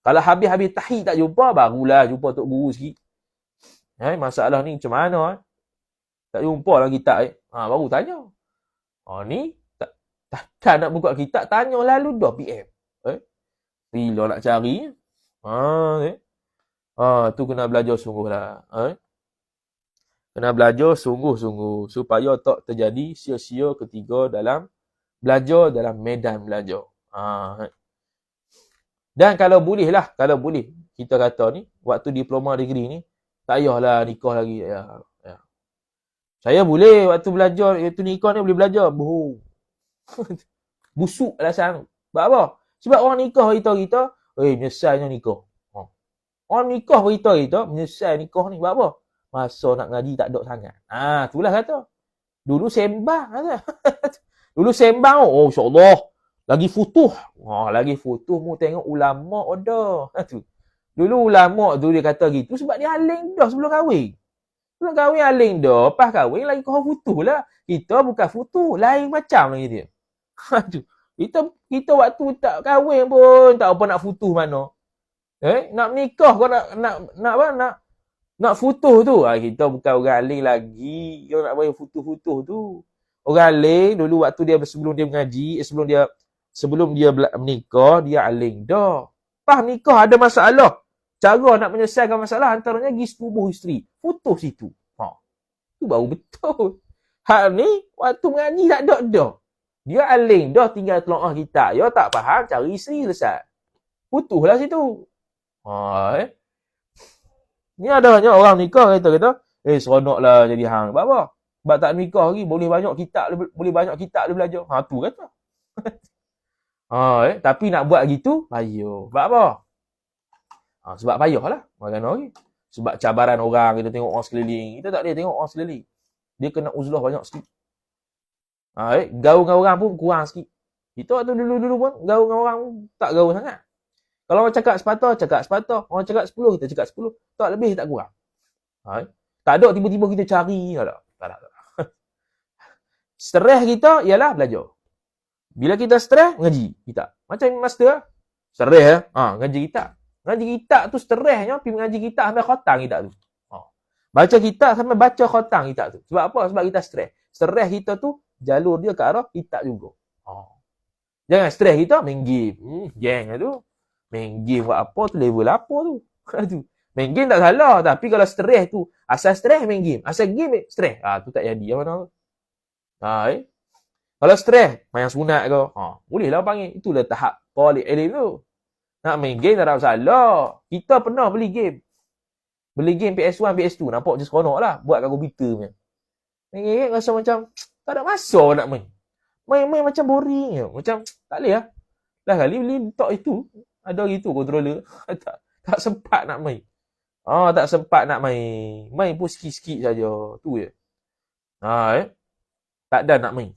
Kalau habis-habis tahid tak jumpa, barulah jumpa Tok Guru sikit. Masalah ni macam mana? Tak jumpa lah kitab. Baru tanya. Ni takkan nak buka kitab, tanya lalu dah PM. Bila nak cari? Tu kena belajar sungguh lah. Kena belajar sungguh-sungguh supaya tak terjadi sia-sia ketika dalam belajar, dalam medan belajar. Dan kalau boleh, kita kata ni, waktu diploma degree ni, tak payahlah nikah lagi. Ya. Saya boleh waktu belajar, waktu nikah ni boleh belajar. Busuk alasan. Sebab apa? Sebab orang nikah beritahu kita, menyesalnya nikah. Orang nikah beritahu kita, menyesal nikah ni. Sebab apa? Masa nak ngaji tak ada sangat. Itulah kata. Dulu sembang. Dulu sembang. InsyaAllah. Lagi futuh. Lagi futuh mu tengok ulama' ada. Dulu ulama' tu dia kata gitu sebab dia aling dah sebelum kahwin. Sebelum kahwin aling dah. Lepas kahwin lagi kau futuh lah. Kita bukan futuh. Lain macam lagi dia. Kita waktu tak kahwin pun tak apa nak futuh mana. Nak menikah kau nak futuh tu. Kita bukan orang aling lagi. Kau nak bagi futuh-futuh tu. Orang aling dulu waktu dia sebelum dia mengaji, sebelum dia menikah, dia aling dah. Pas nikah ada masalah. Cara nak menyelesaikan masalah antaranya pergi setubuh isteri. Futuh situ. Tu baru betul. Hal ni waktu mengaji tak ada dah. Dia aling dah tinggal telaah kita. Ya tak faham cari isteri selesai. Putuhlah situ. Ni ada banyak orang nikah kata seronoklah jadi hang. Sebab apa? Sebab tak nikah lagi boleh banyak kitab dia belajar. Tu kata. Tapi nak buat gitu payah. Sebab apa? Sebab payahlah. Maknanya lagi. Sebab cabaran orang, kita tengok orang sekeliling. Kita tak boleh tengok orang sekeliling. Dia kena uzlah banyak sikit. Gaul dengan orang pun kurang sikit. Kita waktu dulu pun gaul dengan orang tak gaul sangat. Kalau orang cakap sepatah. Orang cakap 10, kita cakap 10. Tak lebih, tak kurang. Tak ada tiba-tiba kita cari. Tak ada. Stres kita ialah belajar. Bila kita stres, ngaji kitab. Macam master lah. Stres ngaji kitab. Ngaji kitab tu stresnya, pergi mengaji kitab sampai khatam kitab tu. Baca kitab sampai baca khatam kitab tu. Sebab apa? Sebab kita stres. Stres kita tu, jalur dia ke arah kitab juga. Jangan stres kita, main game. Geng tu. Main game buat apa tu, level apa tu. Main game tak salah. Tapi kalau stres tu, asal stres main game. Asal game stres. Tu tak jadi. Apa mana? Kalau stres, main sunat ke, bolehlah panggil. Itulah tahap talib ilmu tu. Nak main game tak ada masalah. Kita pernah beli game. Beli game PS1, PS2. Nampak je seronok lah. Buat kat komputer punya. Main game rasa macam tak ada masa nak main. Main macam boring je. Macam tak boleh lah. Dah kali beli tak itu. Ada gitu controller. tak sempat nak main. Tak sempat nak main. Main pun sikit-sikit saja. Tu je. Tak ada nak main.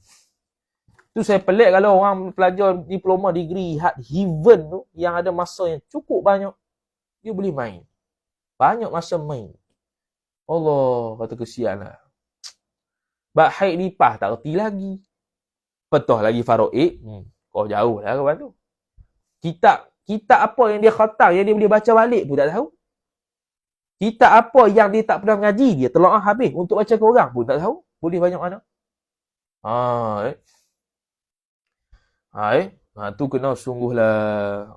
Tu saya pelik kalau orang pelajar diploma degree heaven tu yang ada masa yang cukup banyak, dia boleh main. Banyak masa main. Allah kata kesianlah. Bak haid nipah tak reti lagi. Petah lagi faraid. Kau jauh lah kawan tu. Kitab apa yang dia khatam, yang dia boleh baca balik pun tak tahu. Kitab apa yang dia tak pernah mengaji, dia telaah habis untuk baca ke orang pun tak tahu. Boleh banyak mana. Tu kena sungguhlah.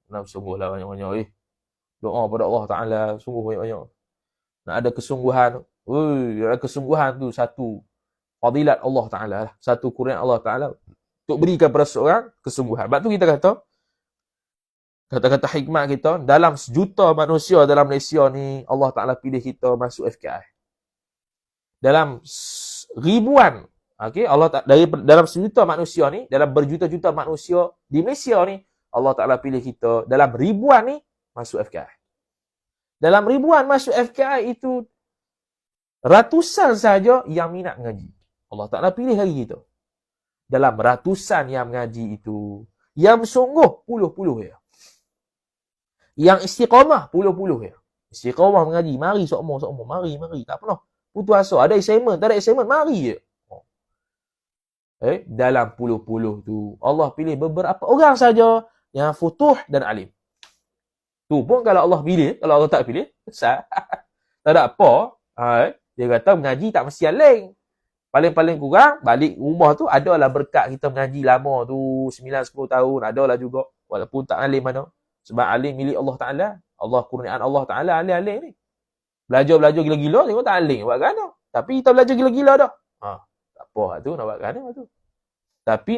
Kena sungguhlah banyak-banyak. Doa pada Allah Ta'ala sungguh banyak-banyak. Nak ada kesungguhan. Ada kesungguhan tu satu fadilat Allah Ta'ala lah. Satu kurniaan Allah Ta'ala untuk berikan pada seorang kesungguhan. Sebab tu kita kata hikmat kita, dalam sejuta manusia dalam Malaysia ni, Allah Ta'ala pilih kita masuk FKI. Dalam ribuan, Allah dalam sejuta manusia ni, dalam berjuta-juta manusia di Malaysia ni, Allah Ta'ala pilih kita dalam ribuan ni masuk FKI. Dalam ribuan masuk FKI itu ratusan saja yang minat mengaji. Allah Ta'ala pilih lagi kita. Dalam ratusan yang mengaji itu, yang sungguh puluh-puluh ya. Yang istiqamah puluh-puluh ya. Istiqamah mengaji, mari sokmo, mari, tak pernah putus asa. Ada assignment, tak ada assignment, mari je. Dalam puluh-puluh tu Allah pilih beberapa orang saja yang futuh dan alim. Tu pun kalau Allah pilih, kalau Allah tak pilih, besar. Tak ada apa. Dia kata mengaji tak mesti alim. Paling-paling kurang balik rumah tu adalah berkat kita mengaji lama tu 9-10 tahun, adalah juga walaupun tak alim mana. Sebab alim milik Allah Taala. Allah kurniaan Allah Taala alim-alim ni. Belajar gila-gila tengok tak alim buat kan. Tapi kita belajar gila-gila dah. Tak apa tu nak buat kan tu. Tapi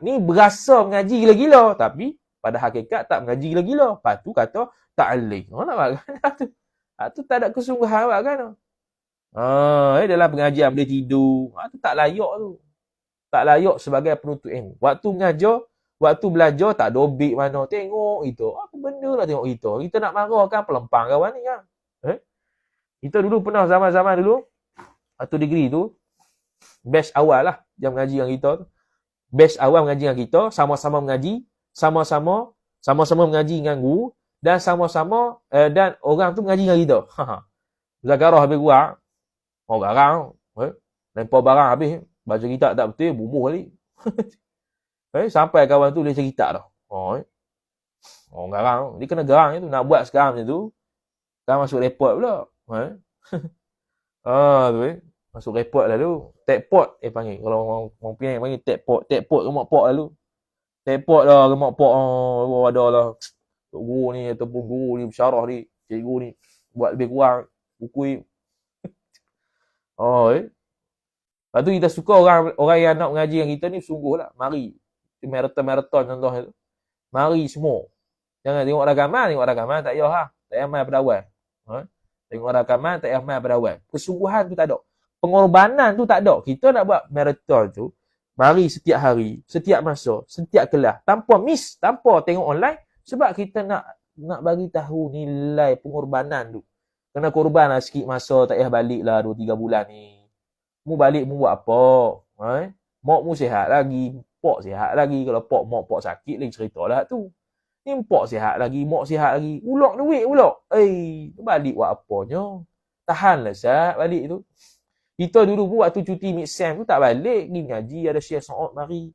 ni berasa mengaji gila-gila tapi pada hakikat tak mengaji gila-gila. Lepas tu kata tak alim. Nak buat kan tu. Tu tak ada kesungguhan buat kan. Dalam pengajian boleh tidur. Tu tak layak tu. Tak layak sebagai penuntut ilmu. Waktu mengajar, waktu belajar tak dobik mana. Tengok itu. Apa benda lah tengok itu. Kita nak marah kan pelempang kawan ni kan. Kita dulu pernah zaman-zaman dulu. Waktu degree tu. Batch awal lah. Jam mengaji dengan kita tu. Batch awal mengaji dengan kita. Sama-sama mengaji. Sama-sama mengaji dengan guru. Dan sama-sama. Dan orang tu mengaji dengan kita. Zakarah habis kurang. Barang. Lempar barang habis. Baca kitab tak betul. Bumuh balik. Sampai kawan tu boleh cerita dah. Garang. Dia kena garang tu. Nak buat sekarang macam tu. Kan masuk report pula. Tu masuk report lalu. Tag pot panggil. Kalau orang Penang panggil tag pot. Tag pot remote pot lalu. Tag pot lah remote pot. Ada lah. Guru ni ataupun guru ni bersyarah ni. Cikgu ni. Buat lebih kurang. Buku ni. Lepas tu kita suka orang yang nak mengaji dengan kita ni sungguh lah. Mari. Marathon contohnya tu. Mari semua. Jangan tengok rakaman tak payah lah. Tak payah main pada awal. Tengok rakaman tak payah main pada awal. Kesungguhan tu tak ada. Pengorbanan tu tak ada. Kita nak buat marathon tu. Mari setiap hari. Setiap masa. Setiap kelas. Tanpa miss. Tanpa tengok online. Sebab kita nak bagi tahu nilai pengorbanan tu. Kena korban lah sikit masa. Tak payah balik lah 2-3 bulan ni. Mu balik mu buat apa? Mak mu sihat lagi. Pok sihat lagi. Kalau pok sakit lagi cerita lah tu. Ni pok sihat lagi. Mak sihat lagi. Ulok duit ulok. Balik buat apanya? Tahanlah sah balik tu. Kita dulu pun waktu cuti mid-sem tu tak balik. Pergi ngaji ada Syekh Sa'ud mari.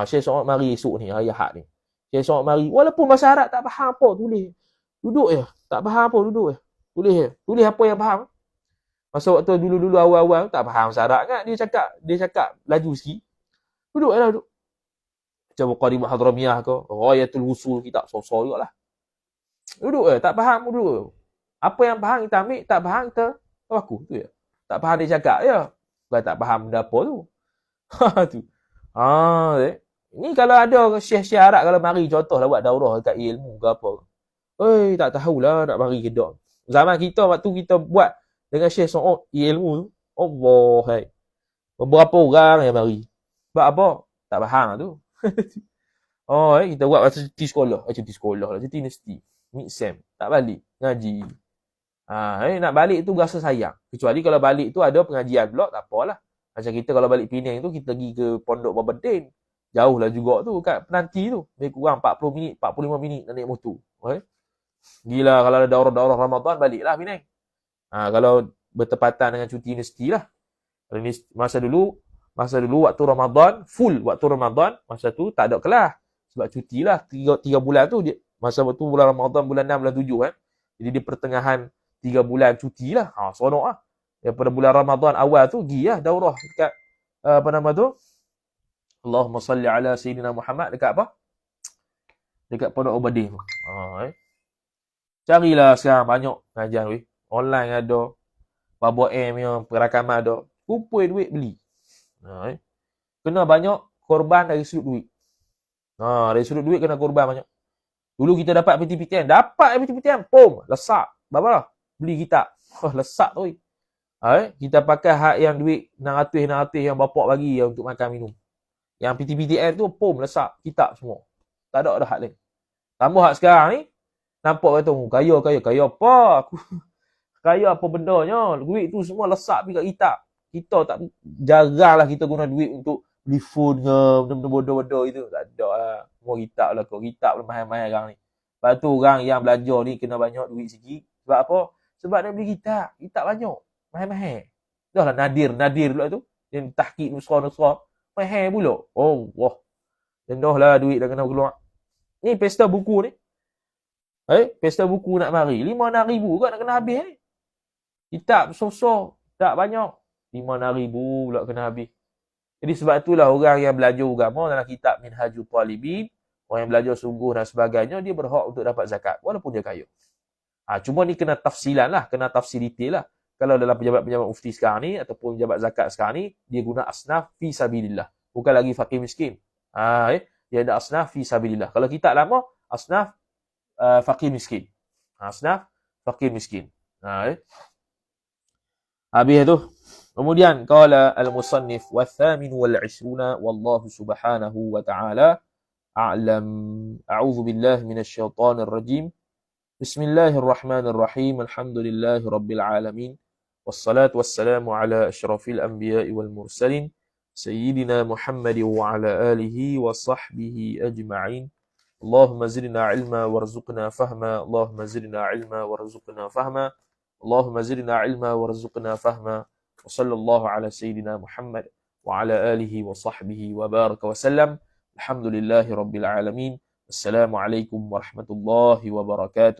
Syekh Sa'ud mari esok ni. Hari Ahad ni. Syekh Sa'ud mari. Walaupun bahasa Arab tak faham apa tulis. Duduk je. Tak faham apa duduk je. Tulis je. Tulis apa yang faham. Masa waktu dulu-dulu awal-awal tak faham syarat kan. Dia cakap laju sikit. Duduk je lah duduk. Macam Muqaddimah Hadramiyah ke. Ghayatul Wusul kitab sosok juga lah. Duduk je. Tak faham duduk je. Apa yang faham kita ambil. Tak faham kita aku. Tu je. Tak faham dia cakap je. Bukan tak faham benda apa tu. Tu. Ni kalau ada syekh-syekh Arab kalau mari contoh lah buat daurah dekat ilmu ke apa. Tak tahulah nak mari ke tak. Zaman kita waktu kita buat dengan Syekh Sa'ud ilmu tu. Allah. Beberapa orang yang mari. Sebab apa? Tak faham tu. Kita buat masa cuti sekolah. Cuti universiti. Mid-sem. Tak balik. Ngaji. Nak balik tu rasa sayang. Kecuali kalau balik tu ada pengajian pula. Tak apalah. Macam kita kalau balik Penang tu, kita pergi ke Pondok Babadin. Jauh lah juga tu kat penanti tu. Lebih kurang 40 minit, 45 minit nak naik motor. Gila kalau ada daurah-daurah Ramadan, baliklah Penang. Kalau bertepatan dengan cuti universiti lah. Masa dulu waktu Ramadan, full waktu Ramadan, masa tu tak ada kelas. Sebab cuti lah, 3 bulan tu. Masa waktu bulan Ramadan, bulan 6, bulan 7 kan. Jadi di pertengahan 3 bulan cuti lah. Seronok lah. Daripada bulan Ramadan awal tu, pergi lah daurah dekat, apa nama tu? Allahumma salli ala Sayyidina Muhammad. Dekat apa? Dekat Pondok Obadih. Carilah sekarang banyak pengajian weh. Online ada. Babo M yang perakaman ada. Kumpul duit beli. Kena banyak korban dari sudut duit. Dari sudut duit kena korban banyak. Dulu kita dapat PTPTN. Dapat PTPTN. Pom. Lesak. Berapa lah? Beli kitab. Lesak tu. Kita pakai hak yang duit 600 yang bapak bagi untuk makan minum. Yang PTPTN tu pom. Lesak. Kitab semua. Tak ada hak lain. Tambah hak sekarang ni. Nampak kata, kaya apa? Kaya apa bendanya? Duit tu semua lesak pergi kat kitab. Kita tak, jarang lah kita guna duit untuk beli phone ke, benda-benda bodoh-bodoh itu. Tak ada lah. Semua kitab lah kau. Kitab lah mahal-mahal sekarang ni. Lepas tu orang yang belajar ni kena banyak duit sikit. Sebab apa? Sebab dia beli kitab. Kitab banyak. Mahal-mahal. Dah lah nadir pula tu. Yang tahqiq nusrah. Mahal pula. Oh, wah. Dendah lah duit dah kena keluar. Ni pesta buku ni. Pesta buku nak mari. 5-6 ribu kat nak kena habis ni. Kitab so-so. Tak banyak. 5-6 ribu pula kena habis. Jadi sebab itulah orang yang belajar agama dalam kitab Minhajul Talibin, orang yang belajar sungguh dan sebagainya, dia berhak untuk dapat zakat. Walaupun dia kaya. Cuma ni kena tafsilan lah. Kena tafsir detail lah. Kalau dalam pejabat-pejabat mufti sekarang ni, ataupun pejabat zakat sekarang ni, dia guna asnaf fi sabilillah. Bukan lagi fakir miskin. Dia ada asnaf fi sabilillah. Kalau kitab lama, asnaf fakir miskin. Asnaf fakir miskin. Habis tu. Kemudian qala al-musannif wa thamin wal 'ishruna wallahu subhanahu wa ta'ala a'lam. A'udzu billahi minasy syaithanir rajim. Bismillahirrahmanirrahim. Alhamdulillahi rabbil alamin. Wassalatu wassalamu ala asyrafil anbiya'i wal mursalin sayyidina Muhammad wa ala alihi wa sahbihi ajma'in. Allahumma zidna ilma warzuqna fahma. Allahumma zidna ilma warzuqna fahma. Allahumma zidna ilma warzuqna fahma. Wa sallallahu ala sayyidina Muhammad wa ala alihi wa sahbihi wa baraka wa sallam. Alhamdulillahi rabbil alamin. Assalamualaikum warahmatullahi wabarakatuh.